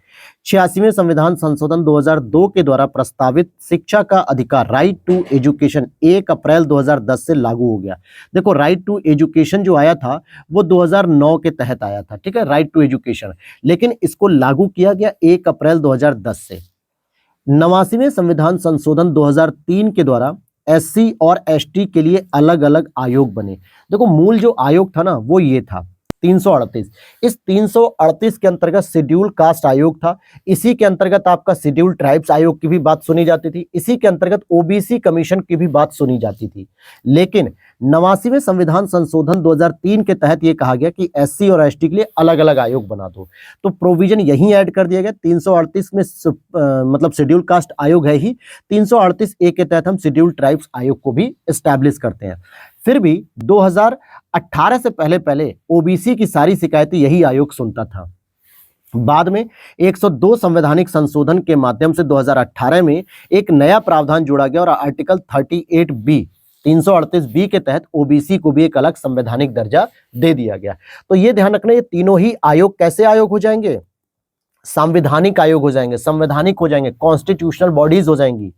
86वें संविधान संशोधन 2002 के द्वारा प्रस्तावित शिक्षा का अधिकार, राइट टू एजुकेशन, 1 अप्रैल 2010 से लागू हो गया। देखो, राइट टू एजुकेशन जो आया था वो 2009 के तहत आया था, ठीक है, राइट टू एजुकेशन, लेकिन इसको लागू किया गया 1 अप्रैल 2010 से। 89वें संविधान संशोधन 2003 के द्वारा एससी और एसटी के लिए अलग अलग आयोग बने। देखो, मूल जो आयोग था ना वो ये था 338। इस 338 के अंतर्गत शेड्यूल कास्ट आयोग था, इसी के अंतर्गत आपका शेड्यूल ट्राइब्स आयोग की भी बात सुनी जाती थी, इसी के अंतर्गत ओबीसी कमीशन की भी बात सुनी जाती थी। लेकिन 89वें संविधान संशोधन 2003 के तहत यह कहा गया कि एससी और एसटी के लिए अलग अलग आयोग बना दो, तो प्रोविजन यही ऐड कर दिया गया। 338 में मतलब शेड्यूल कास्ट आयोग है ही, 338A के तहत हम शेड्यूल ट्राइब्स आयोग को भी एस्टैब्लिश करते हैं। फिर भी 2018 से पहले ओबीसी की सारी शिकायतें यही आयोग सुनता था। बाद में 102 संवैधानिक संशोधन के माध्यम से 2018 में एक नया प्रावधान जोड़ा गया और आर्टिकल 38B 338B के तहत ओबीसी को भी एक अलग संवैधानिक दर्जा दे दिया गया। तो ये ध्यान रखना, ये तीनों ही आयोग कैसे आयोग हो जाएंगे? संवैधानिक आयोग हो जाएंगे, संवैधानिक हो जाएंगे, कॉन्स्टिट्यूशनल बॉडीज हो जाएंगी।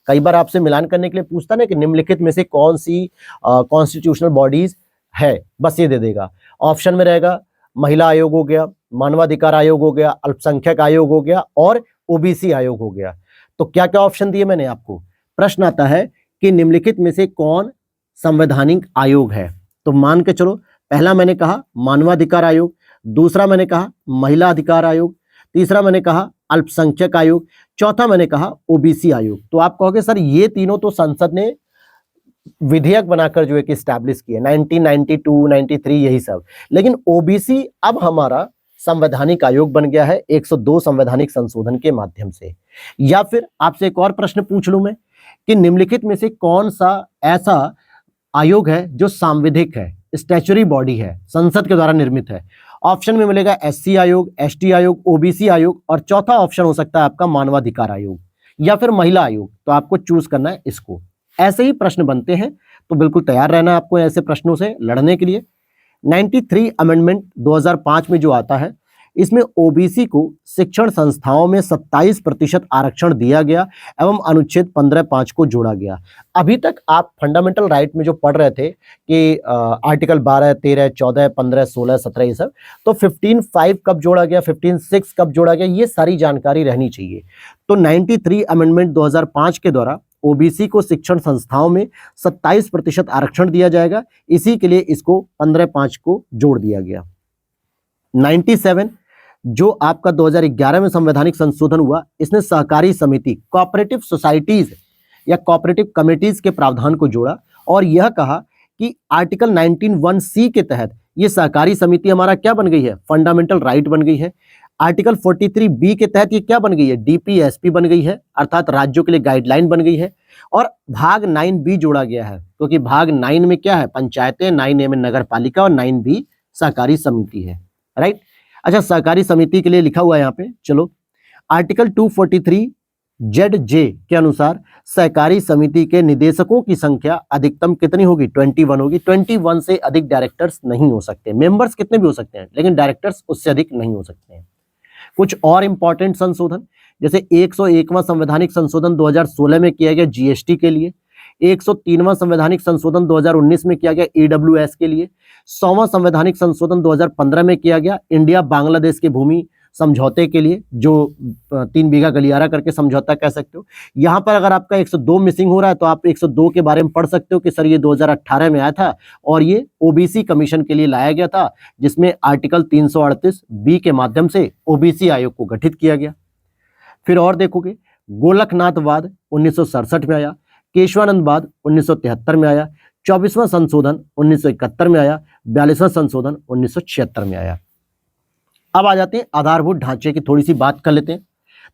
कई बार आपसे मिलान करने के लिए पूछता ना कि निम्नलिखित में से कौन सी कॉन्स्टिट्यूशनल बॉडीज है, बस ये दे देगा। ऑप्शन में रहेगा महिला आयोग हो गया, मानवाधिकार आयोग हो गया, अल्पसंख्यक आयोग हो गया और ओबीसी आयोग हो गया। तो क्या क्या ऑप्शन दिए मैंने आपको? प्रश्न आता है कि निम्नलिखित में से कौन संवैधानिक आयोग है? तो मान के चलो, पहला मैंने कहा मानवाधिकार आयोग, दूसरा मैंने कहा महिला अधिकार आयोग, तीसरा मैंने कहा अल्पसंख्यक आयोग, चौथा मैंने कहा ओबीसी आयोग। तो आप कहोगे सर ये तीनों तो संसद ने विधेयक बनाकर जो है कि स्टैब्लिश किए 1992, 93 यही सब, लेकिन ओबीसी अब हमारा संवैधानिक आयोग बन गया है 102 संवैधानिक संशोधन के माध्यम से। या फिर आपसे एक और प्रश्न पूछ लूं मैं कि निम्नलिखित में से कौन सा ऐसा आयोग है जो सांविधिक है, स्टैच्यूटरी बॉडी है, संसद के द्वारा निर्मित है? ऑप्शन में मिलेगा एससी आयोग, एसटी आयोग, ओबीसी आयोग और चौथा ऑप्शन हो सकता है आपका मानवाधिकार आयोग या फिर महिला आयोग। तो आपको चूज करना है इसको। ऐसे ही प्रश्न बनते हैं, तो बिल्कुल तैयार रहना आपको ऐसे प्रश्नों से लड़ने के लिए। 93 अमेंडमेंट 2005 में जो आता है, इसमें ओबीसी को शिक्षण संस्थाओं में 27% आरक्षण दिया गया एवं अनुच्छेद 15(5) को जोड़ा गया। अभी तक आप फंडामेंटल राइट में जो पढ़ रहे थे कि आर्टिकल 12, 13, 14, 15, 16, 17 ये सब, तो 15(5) कब जोड़ा गया, 15(6) कब जोड़ा गया, ये सारी जानकारी रहनी चाहिए। तो 93 अमेंडमेंट 2005 के द्वारा ओबीसी को शिक्षण संस्थाओं में 27% आरक्षण दिया जाएगा, इसी के लिए इसको 15(5) को जोड़ दिया गया। 97 जो आपका 2011 में संवैधानिक संशोधन हुआ, इसने सहकारी समिति, कोऑपरेटिव सोसाइटीज या कोऑपरेटिव कमिटीज के प्रावधान को जोड़ा और यह कहा कि आर्टिकल 19(1)(c) के तहत ये सहकारी समिति हमारा क्या बन गई है, फंडामेंटल राइट बन गई है। आर्टिकल 43(b) के तहत ये क्या बन गई है, डीपीएसपी बन गई है, अर्थात राज्यों के लिए गाइडलाइन बन गई है। और भाग 9(b) जोड़ा गया है, क्योंकि भाग 9 में क्या है, पंचायतें, 9(a) में नगर पालिका और 9(b) सहकारी समिति है, राइट। अच्छा, सहकारी समिति के लिए लिखा हुआ है यहाँ पे, चलो आर्टिकल 243(ZJ) के अनुसार सहकारी समिति के निदेशकों की संख्या अधिकतम कितनी होगी, 21 होगी। 21 से अधिक डायरेक्टर्स नहीं हो सकते, मेंबर्स कितने भी हो सकते हैं लेकिन डायरेक्टर्स उससे अधिक नहीं हो सकते हैं। कुछ और इंपॉर्टेंट संशोधन, जैसे 101वां संवैधानिक संशोधन 2016 में किया गया जीएसटी के लिए, 103वां संवैधानिक संशोधन 2019 में किया गया ईडब्ल्यूएस के लिए, 100वां संवैधानिक संशोधन 2015 में किया गया इंडिया बांग्लादेश के भूमि समझौते के लिए, जो 3 बीघा गलियारा करके समझौता कह सकते हो। यहाँ पर अगर आपका 102 मिसिंग हो रहा है तो आप 102 के बारे में पढ़ सकते हो कि सर ये 2018 में आया था और ये ओबीसी कमीशन के लिए लाया गया था, जिसमें आर्टिकल 338(b) के माध्यम से ओबीसी आयोग को गठित किया गया। फिर और देखोगे, गोलकनाथवाद 1967 में आया, केशवानंदवाद 1973 में आया, 24वां संशोधन 1971 में आया, 42वां संशोधन 1976 में आया। अब आ जाते हैं आधारभूत ढांचे की थोड़ी सी बात कर लेते हैं।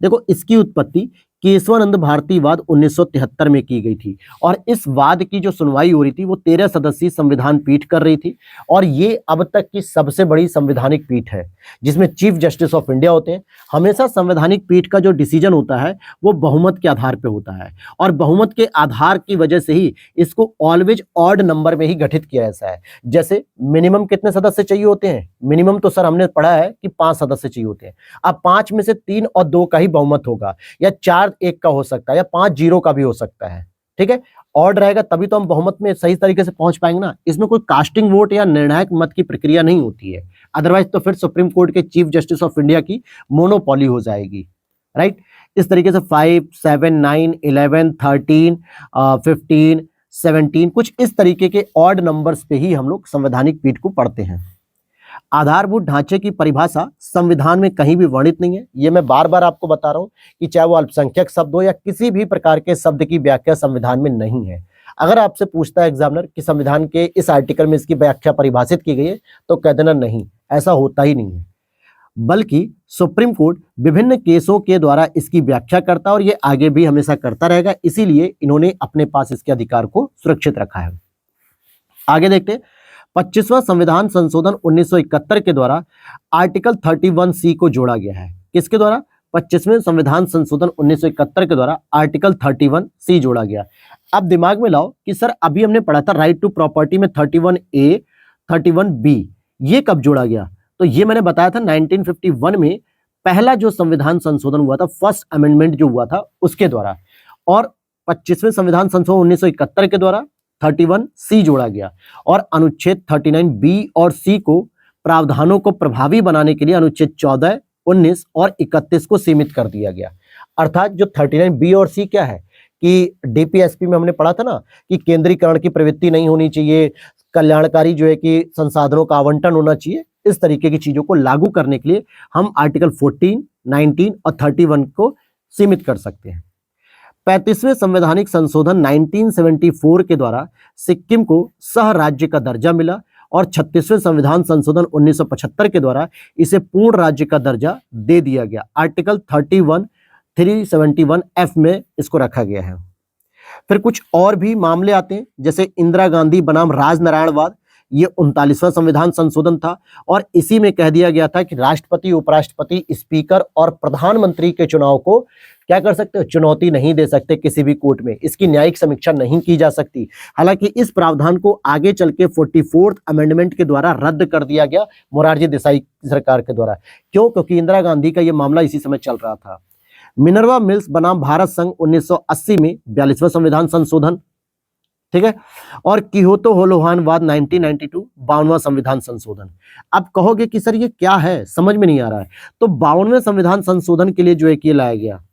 देखो, इसकी उत्पत्ति केशवानंद भारतीवाद 1973 में की गई थी और इस वाद की जो सुनवाई हो रही थी वो 13 सदस्यीय संविधान पीठ कर रही थी और ये अब तक की सबसे बड़ी संवैधानिक पीठ है, जिसमें चीफ जस्टिस ऑफ इंडिया होते हैं। हमेशा संवैधानिक पीठ का जो डिसीजन होता है वो बहुमत के आधार पे होता है और बहुमत के आधार की वजह से ही इसको ऑलवेज ऑड नंबर में ही गठित किया ऐसा है। जैसे मिनिमम कितने सदस्य चाहिए होते हैं, मिनिमम तो सर हमने पढ़ा है कि 5 सदस्य चाहिए होते हैं। अब 5 में से 3 और 2 का ही बहुमत होगा या 4 1 का हो सकता है या 5 0 का भी हो सकता है, ठीक है। ऑड रहेगा तभी तो हम बहुमत में सही तरीके से पहुंच पाएंगे ना। इसमें कोई कास्टिंग वोट या निर्णायक मत की प्रक्रिया नहीं होती है, अदरवाइज तो फिर सुप्रीम कोर्ट के चीफ जस्टिस ऑफ इंडिया की मोनोपोली हो जाएगी, राइट। इस तरीके से 5, 7, 9, 11, 13, 15, 17 कुछ इस तरीके के ऑड नंबर्स पे ही हम लोग संवैधानिक पीठ को पढ़ते हैं। आधारभूत ढांचे की परिभाषा संविधान में कहीं भी वर्णित नहीं है। ये मैं बार बार आपको बता रहा हूं कि चाहे वो अल्पसंख्यक शब्द हो या किसी भी प्रकार के शब्द की व्याख्या संविधान में नहीं है। अगर आपसे पूछता है एग्जामिनर कि संविधान के इस आर्टिकल में इसकी व्याख्या परिभाषित की गई है तो कह देना नहीं, ऐसा होता ही नहीं है, बल्कि सुप्रीम कोर्ट विभिन्न केसों के द्वारा इसकी व्याख्या करता है और ये आगे भी हमेशा करता रहेगा, इसीलिए इन्होंने अपने पास इसके अधिकार को सुरक्षित रखा है। आगे देखते हैं, 25वां संविधान संशोधन 1971 के द्वारा आर्टिकल 31(c) को जोड़ा गया है। किसके द्वारा? 25वें संविधान संशोधन 1971 के द्वारा आर्टिकल 31(c) जोड़ा गया। अब दिमाग में लाओ कि सर अभी हमने पढ़ा था राइट टू प्रॉपर्टी में 31(a), 31(b), ये कब जोड़ा गया? तो ये मैंने बताया था 1951 में पहला जो संविधान संशोधन हुआ था, फर्स्ट अमेंडमेंट जो हुआ था उसके द्वारा, और 25वें संविधान संशोधन 1971 के द्वारा 31(c) जोड़ा गया और अनुच्छेद 39(b) और (c) को प्रावधानों को प्रभावी बनाने के लिए अनुच्छेद 14, 19 और 31 को सीमित कर दिया गया। अर्थात जो 39(b) और (c) क्या है कि डीपीएसपी में हमने पढ़ा था ना कि केंद्रीकरण की प्रवृत्ति नहीं होनी चाहिए, कल्याणकारी जो है कि संसाधनों का आवंटन होना चाहिए। इस तरीके की चीजों को लागू करने के लिए हम आर्टिकल 14, 19 और 31 को सीमित कर सकते हैं। 35वें संवैधानिक संशोधन 1974 के द्वारा सिक्किम को सह राज्य का दर्जा मिला और 36वें संविधान संशोधन 1975 के द्वारा इसे पूर्ण राज्य का दर्जा दे दिया गया। आर्टिकल 31, 371F में इसको रखा गया है। फिर कुछ और भी मामले आते हैं, जैसे इंदिरा गांधी बनाम राजनारायणवाद, ये 39वां संविधान संशोधन था और इसी में कह दिया गया था कि राष्ट्रपति, उपराष्ट्रपति, स्पीकर और प्रधानमंत्री के चुनाव को क्या कर सकते हो, चुनौती नहीं दे सकते किसी भी कोर्ट में, इसकी न्यायिक समीक्षा नहीं की जा सकती। हालांकि इस प्रावधान को आगे चल के 44th अमेंडमेंट के द्वारा रद्द कर दिया गया मोरारजी देसाई सरकार के द्वारा। क्यों? क्योंकि इंदिरा गांधी का यह मामला इसी समय चल रहा था। मिनर्वा मिल्स बनाम भारत संघ 1980 में 42वां संविधान संशोधन, ठीक है। और कियोतो होलोहानवाद 1992 52वां संविधान संशोधन। अब कहोगे कि सर ये क्या है, समझ में नहीं आ रहा है। तो 52वें संविधान संशोधन के लिए जो है कि लाया गया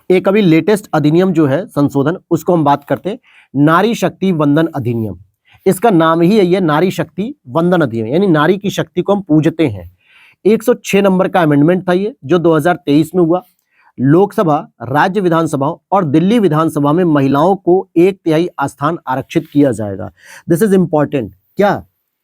एक अभी लेटेस्ट अधिनियम जो है संशोधन, उसको हम बात करते हैं नारी शक्ति वंदन अधिनियम। इसका नाम ही यही है, नारी शक्ति वंदन अधिनियम, यानी नारी की शक्ति को हम पूजते हैं। 106 नंबर का अमेंडमेंट था ये, जो 2023 में हुआ। लोकसभा, राज्य विधानसभाओं और दिल्ली विधानसभा में महिलाओं को 1/3 स्थान आरक्षित किया जाएगा। This is important. क्या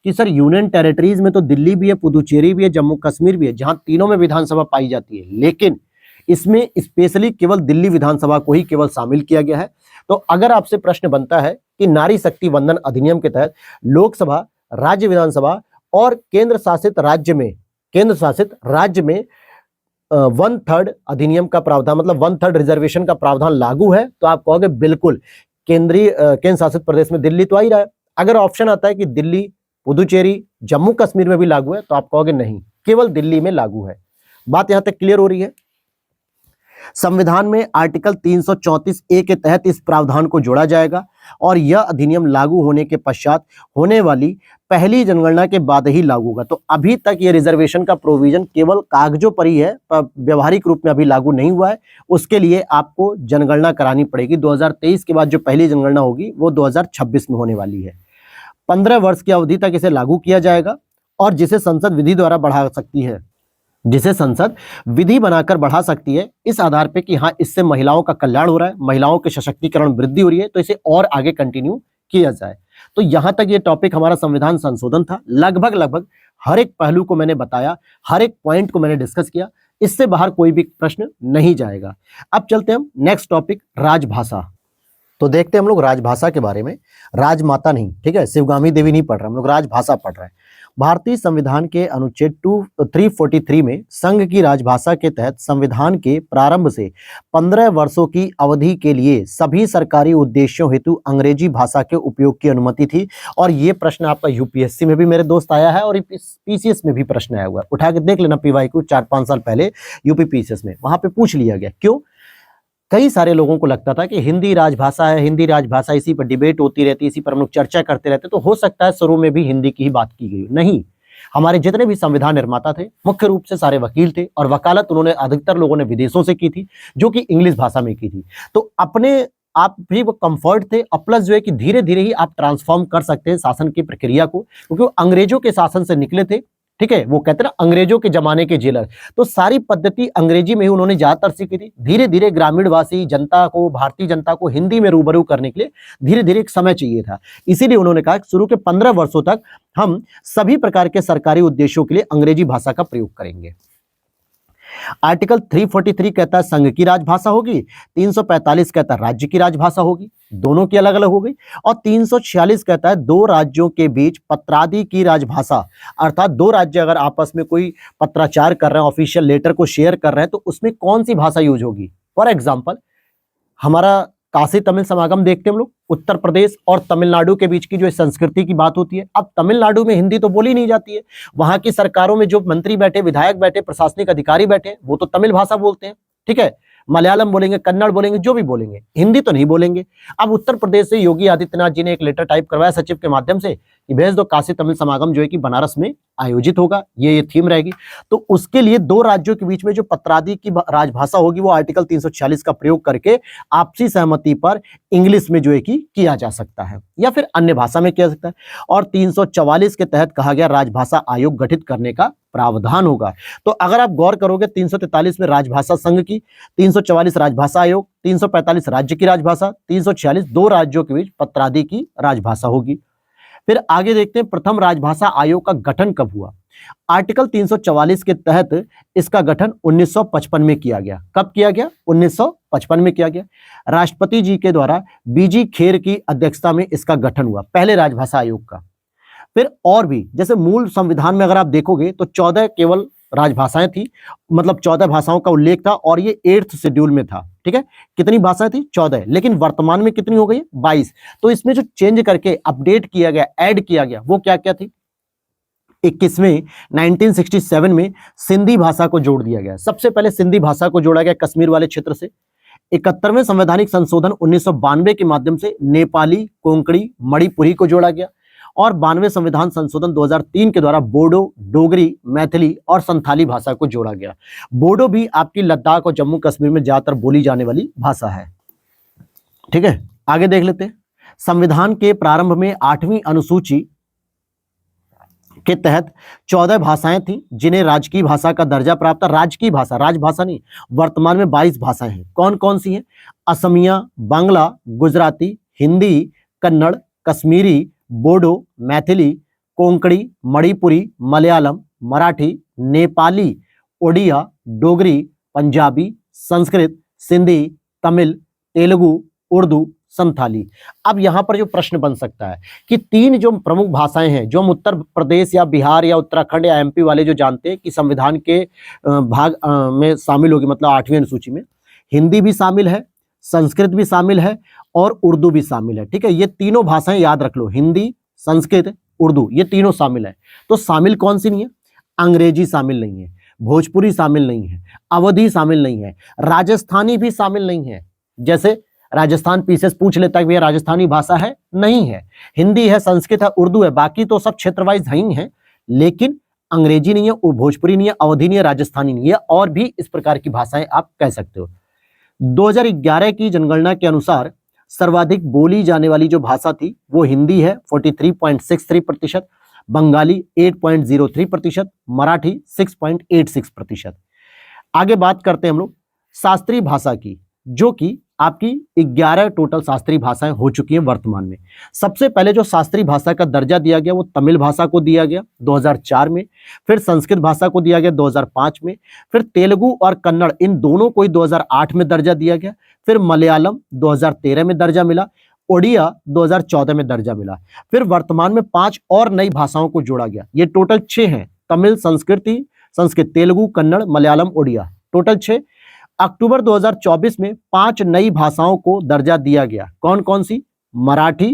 कि सर यूनियन टेरिटरीज में तो दिल्ली भी है, पुदुचेरी भी है, जम्मू कश्मीर भी है, जहां तीनों में विधानसभा पाई जाती है, लेकिन इसमें स्पेशली केवल दिल्ली विधानसभा को ही केवल शामिल किया गया है। तो अगर आपसे प्रश्न बनता है कि नारी शक्ति वंदन अधिनियम के तहत लोकसभा, राज्य विधानसभा और केंद्र शासित राज्य में 1/3 अधिनियम का प्रावधान, मतलब 1/3 रिजर्वेशन का प्रावधान लागू है, तो आप कहोगे बिल्कुल केंद्र शासित प्रदेश में दिल्ली तो आ ही रहा है। अगर ऑप्शन आता है कि दिल्ली, पुदुचेरी, जम्मू कश्मीर में भी लागू है, तो आप कहोगे नहीं, केवल दिल्ली में लागू है। बात यहां तक क्लियर हो रही है। संविधान में आर्टिकल 334A के तहत इस प्रावधान को जोड़ा जाएगा और यह अधिनियम लागू होने के पश्चात होने वाली पहली जनगणना के बाद ही लागू होगा। तो अभी तक ये रिजर्वेशन का प्रोविजन केवल कागजों पर ही है, व्यवहारिक रूप में अभी लागू नहीं हुआ है। उसके लिए आपको जनगणना करानी पड़ेगी। 2023 के बाद जो पहली जनगणना होगी वो 2026 में होने वाली है। 15 वर्ष की अवधि तक इसे लागू किया जाएगा और जिसे संसद विधि द्वारा बढ़ा सकती है, जिसे संसद विधि बनाकर बढ़ा सकती है, इस आधार पे कि हाँ इससे महिलाओं का कल्याण हो रहा है, महिलाओं के सशक्तिकरण वृद्धि हो रही है, तो इसे और आगे कंटिन्यू किया जाए। तो यहां तक ये टॉपिक हमारा संविधान संशोधन था। लगभग हर एक पहलू को मैंने बताया, हर एक पॉइंट को मैंने डिस्कस किया, इससे बाहर कोई भी प्रश्न नहीं जाएगा। अब चलते हम नेक्स्ट टॉपिक, राजभाषा। तो देखते हैं हम लोग राजभाषा के बारे में। राजमाता नहीं, ठीक है, शिवगामी देवी नहीं पढ़ रहे हम लोग, राजभाषा पढ़ रहे हैं। भारतीय संविधान के अनुच्छेद 343 में संघ की राजभाषा के तहत संविधान के प्रारंभ से 15 वर्षों की अवधि के लिए सभी सरकारी उद्देश्यों हेतु अंग्रेजी भाषा के उपयोग की अनुमति थी। और ये प्रश्न आपका यूपीएससी में भी मेरे दोस्त आया है और पीसीएस में भी प्रश्न आया हुआ है, उठा के देख लेना पीवाई को 4-5 साल पहले यूपी पीसीएस में, वहां पे पूछ लिया गया। क्यों? कई सारे लोगों को लगता था कि हिंदी राजभाषा है, हिंदी राजभाषा, इसी पर डिबेट होती रहती, इसी पर हम लोग चर्चा करते रहते, तो हो सकता है शुरू में भी हिंदी की ही बात की गई। नहीं, हमारे जितने भी संविधान निर्माता थे मुख्य रूप से सारे वकील थे और वकालत उन्होंने अधिकतर लोगों ने विदेशों से की थी, जो कि इंग्लिश भाषा में की थी। तो अपने आप भी वो कंफर्ट थे और प्लस जो है कि धीरे धीरे ही आप ट्रांसफॉर्म कर सकते हैं शासन की प्रक्रिया को, क्योंकि वो अंग्रेजों के शासन से निकले थे, ठीक है। वो कहते हैं ना अंग्रेजों के जमाने के जेलर, तो सारी पद्धति अंग्रेजी में ही उन्होंने ज्यादातर सीखी थी। धीरे धीरे ग्रामीणवासी जनता को, भारतीय जनता को हिंदी में रूबरू करने के लिए धीरे धीरे एक समय चाहिए था। इसीलिए उन्होंने कहा शुरू के 15 वर्षों तक हम सभी प्रकार के सरकारी उद्देश्यों के लिए अंग्रेजी भाषा का प्रयोग करेंगे। आर्टिकल 343 कहता है संघ की राजभाषा होगी, 345 कहता है राज्य की राजभाषा होगी, दोनों की अलग अलग हो गई, और 346 कहता है दो राज्यों के बीच पत्रादि की राजभाषा, अर्थात दो राज्य अगर आपस में कोई पत्राचार कर रहे हैं, ऑफिशियल लेटर को शेयर कर रहे हैं, तो उसमें कौन सी भाषा यूज होगी। फॉर एग्जाम्पल हमारा काशी तमिल समागम देखते हैं हम लोग, उत्तर प्रदेश और तमिलनाडु के बीच की जो संस्कृति की बात होती है। अब तमिलनाडु में हिंदी तो बोली नहीं जाती है, वहां की सरकारों में जो मंत्री बैठे, विधायक बैठे, प्रशासनिक अधिकारी बैठे, वो तो तमिल भाषा बोलते हैं, ठीक है, मलयालम बोलेंगे, कन्नड़ बोलेंगे, जो भी बोलेंगे, हिंदी तो नहीं बोलेंगे। अब उत्तर प्रदेश से योगी आदित्यनाथ जी ने एक लेटर टाइप करवाया सचिव के माध्यम से कि भेज दो, काशी तमिल समागम जो है कि बनारस में आयोजित होगा, ये थीम रहेगी। तो उसके लिए दो राज्यों के बीच में जो पत्रादि की राजभाषा होगी वो आर्टिकल 346 का प्रयोग करके आपसी सहमति पर इंग्लिश में जो है कि किया जा सकता है या फिर अन्य भाषा में किया जा सकता है। और 344 के तहत कहा गया राजभाषा आयोग गठित करने का प्रावधान होगा। तो अगर आप गौर करोगे 343 में राजभाषा संघ की, 344 राजभाषा आयोग, 345 राज्य की राजभाषा, 346 दो राज्यों के बीच पत्रादि की राजभाषा होगी। फिर आगे देखते हैं प्रथम राजभाषा आयोग का गठन कब हुआ। आर्टिकल 344 के तहत इसका गठन 1955 में किया गया। कब किया गया? 1955 में किया गया। राष्ट्रपति जी के द्वारा बीजी खेर की अध्यक्षता में इसका गठन हुआ, पहले राजभाषा आयोग का। फिर और भी जैसे मूल संविधान में अगर आप देखोगे तो 14 केवल राजभाषाएं थी, मतलब 14 भाषाओं का उल्लेख था और ये 8th शेड्यूल में था। ठीक है, कितनी भाषाएं थी? 14, लेकिन वर्तमान में कितनी हो गई? 22। तो इसमें जो चेंज करके अपडेट किया गया, ऐड किया गया, वो क्या क्या थी? 21वें 1967 में सिंधी भाषा को जोड़ दिया गया। सबसे पहले सिंधी भाषा को जोड़ा गया कश्मीर वाले क्षेत्र से। 71वें संवैधानिक संशोधन 1992 के माध्यम से नेपाली, कोंकणी, मणिपुरी को जोड़ा गया और 92वें संविधान संशोधन 2003 के द्वारा बोडो, डोगरी, मैथिली और संथाली भाषा को जोड़ा गया। बोडो भी आपकी लद्दाख और जम्मू कश्मीर में ज्यादातर बोली जाने वाली भाषा है। ठीक है, आगे देख लेते हैं। संविधान के प्रारंभ में 8वीं अनुसूची के तहत 14 भाषाएं थी जिन्हें राजकीय भाषा का दर्जा प्राप्त था। राजकीय भाषा, राजभाषा नहीं। वर्तमान में 22 भाषाएं हैं। कौन कौन सी हैं? असमिया, बांग्ला, गुजराती, हिंदी, कन्नड़, कश्मीरी, बोडो, मैथिली, कोंकणी, मणिपुरी, मलयालम, मराठी, नेपाली, ओडिया, डोगरी, पंजाबी, संस्कृत, सिंधी, तमिल, तेलुगु, उर्दू, संथाली। अब यहां पर जो प्रश्न बन सकता है कि 3 जो प्रमुख भाषाएं हैं जो हम उत्तर प्रदेश या बिहार या उत्तराखंड या एमपी वाले जो जानते हैं कि संविधान के भाग में शामिल होगी, मतलब 8वीं अनुसूची में हिंदी भी शामिल है, संस्कृत भी शामिल है और उर्दू भी शामिल है। ठीक है, ये तीनों भाषाएं याद रख लो, हिंदी, संस्कृत, उर्दू, ये तीनों शामिल है। तो शामिल कौन सी नहीं है? अंग्रेजी शामिल नहीं है, भोजपुरी शामिल नहीं है, अवधी शामिल नहीं है, राजस्थानी भी शामिल नहीं है। जैसे राजस्थान पीसेस पूछ लेता है कि भैया राजस्थानी भाषा है? नहीं है। हिंदी है, संस्कृत है, उर्दू है, बाकी तो सब क्षेत्र वाइज ही हैं, लेकिन अंग्रेजी नहीं है, भोजपुरी नहीं है, अवधी नहीं है, राजस्थानी नहीं है और भी इस प्रकार की भाषाएं आप कह सकते हो। 2011 की जनगणना के अनुसार सर्वाधिक बोली जाने वाली जो भाषा थी वो हिंदी है 43.63%, बंगाली 8.03%, मराठी 6.86%। आगे बात करते हैं हम लोग शास्त्रीय भाषा की, जो कि आपकी 11 टोटल शास्त्रीय भाषाएं हो चुकी हैं वर्तमान में। सबसे पहले जो शास्त्रीय भाषा का दर्जा दिया गया वो तमिल भाषा को दिया गया 2004 में, फिर संस्कृत भाषा को दिया गया 2005 में, फिर तेलुगु और कन्नड़ इन दोनों को 2008 में दर्जा दिया गया, फिर मलयालम 2013 में दर्जा मिला, ओडिया 2014 में दर्जा मिला, फिर वर्तमान में 5 और नई भाषाओं को जोड़ा गया। ये टोटल 6 हैं, तमिल, संस्कृत, तेलुगु, कन्नड़, मलयालम, ओडिया, टोटल 6। अक्टूबर 2024 में 5 नई भाषाओं को दर्जा दिया गया। कौन कौन सी? मराठी,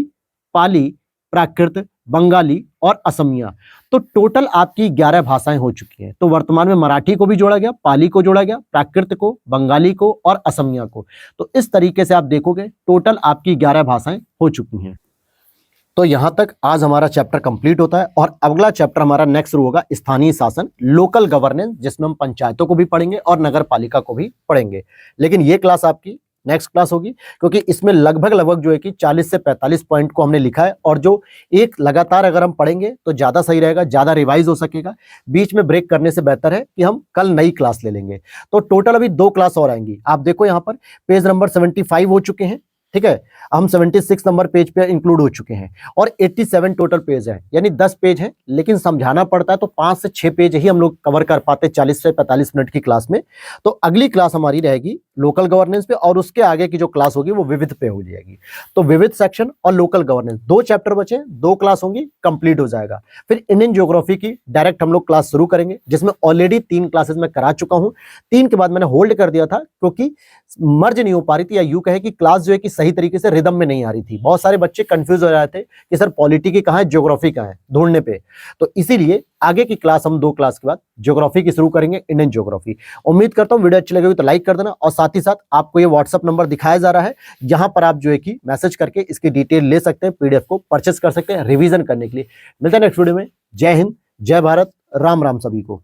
पाली, प्राकृत, बंगाली और असमिया। तो टोटल आपकी 11 भाषाएं हो चुकी हैं। तो वर्तमान में मराठी को भी जोड़ा गया, पाली को जोड़ा गया, प्राकृत को, बंगाली को और असमिया को। तो इस तरीके से आप देखोगे टोटल आपकी 11 भाषाएं हो चुकी हैं। तो यहां तक आज हमारा चैप्टर कंप्लीट होता है और अगला चैप्टर हमारा नेक्स्ट शुरू होगा स्थानीय शासन, लोकल गवर्नेंस, जिसमें हम पंचायतों को भी पढ़ेंगे और नगर पालिका को भी पढ़ेंगे। लेकिन ये क्लास आपकी नेक्स्ट क्लास होगी, क्योंकि इसमें लगभग जो है कि 40 से 45 पॉइंट को हमने लिखा है और जो एक लगातार अगर हम पढ़ेंगे तो ज्यादा सही रहेगा, ज्यादा रिवाइज हो सकेगा। बीच में ब्रेक करने से बेहतर है कि हम कल नई क्लास ले लेंगे। तो टोटल अभी 2 क्लास और आएंगी। आप देखो यहाँ पर पेज नंबर 75 हो चुके हैं। ठीक है, हम 76 नंबर पेज पे इंक्लूड हो चुके हैं और 87 टोटल पेज है, यानी 10 पेज है, लेकिन समझाना पड़ता है तो 5 से 6 पेज ही हम लोग कवर कर पाते 40 से 45 मिनट की क्लास में। तो अगली क्लास हमारी रहेगी लोकल गवर्नेंस पे और उसके आगे की जो क्लास होगी वो विविध पे हो जाएगी। तो विविध सेक्शन और लोकल गवर्नेंस 2 चैप्टर बचे, 2 क्लास होंगी, कंप्लीट हो जाएगा। फिर इंडियन ज्योग्राफी की डायरेक्ट हम लोग क्लास शुरू करेंगे, जिसमें ऑलरेडी 3 क्लासेस में करा चुका हूं। 3 के बाद मैंने होल्ड कर दिया था क्योंकि मर्ज नहीं हो पा रही थी, या यूं कहे कि क्लास जो है कि सही तरीके से रिदम में नहीं आ रही थी। बहुत सारे बच्चे कंफ्यूज हो रहे थे कि सर पॉलिटी की कहां है, ज्योग्राफी कहां है ढूंढने पे। तो इसीलिए आगे की क्लास हम 2 क्लास के बाद ज्योग्राफी की शुरू करेंगे, इंडियन ज्योग्राफी। उम्मीद करता हूं वीडियो अच्छी लगी तो लाइक कर देना और साथ ही साथ आपको ये व्हाट्सएप नंबर दिखाया जा रहा है, यहां पर आप जो है कि मैसेज करके इसकी डिटेल ले सकते हैं, पीडीएफ को परचेस कर सकते हैं रिवीजन करने के लिए। मिलते हैं नेक्स्ट वीडियो में। जय हिंद, जय भारत, राम राम सभी को।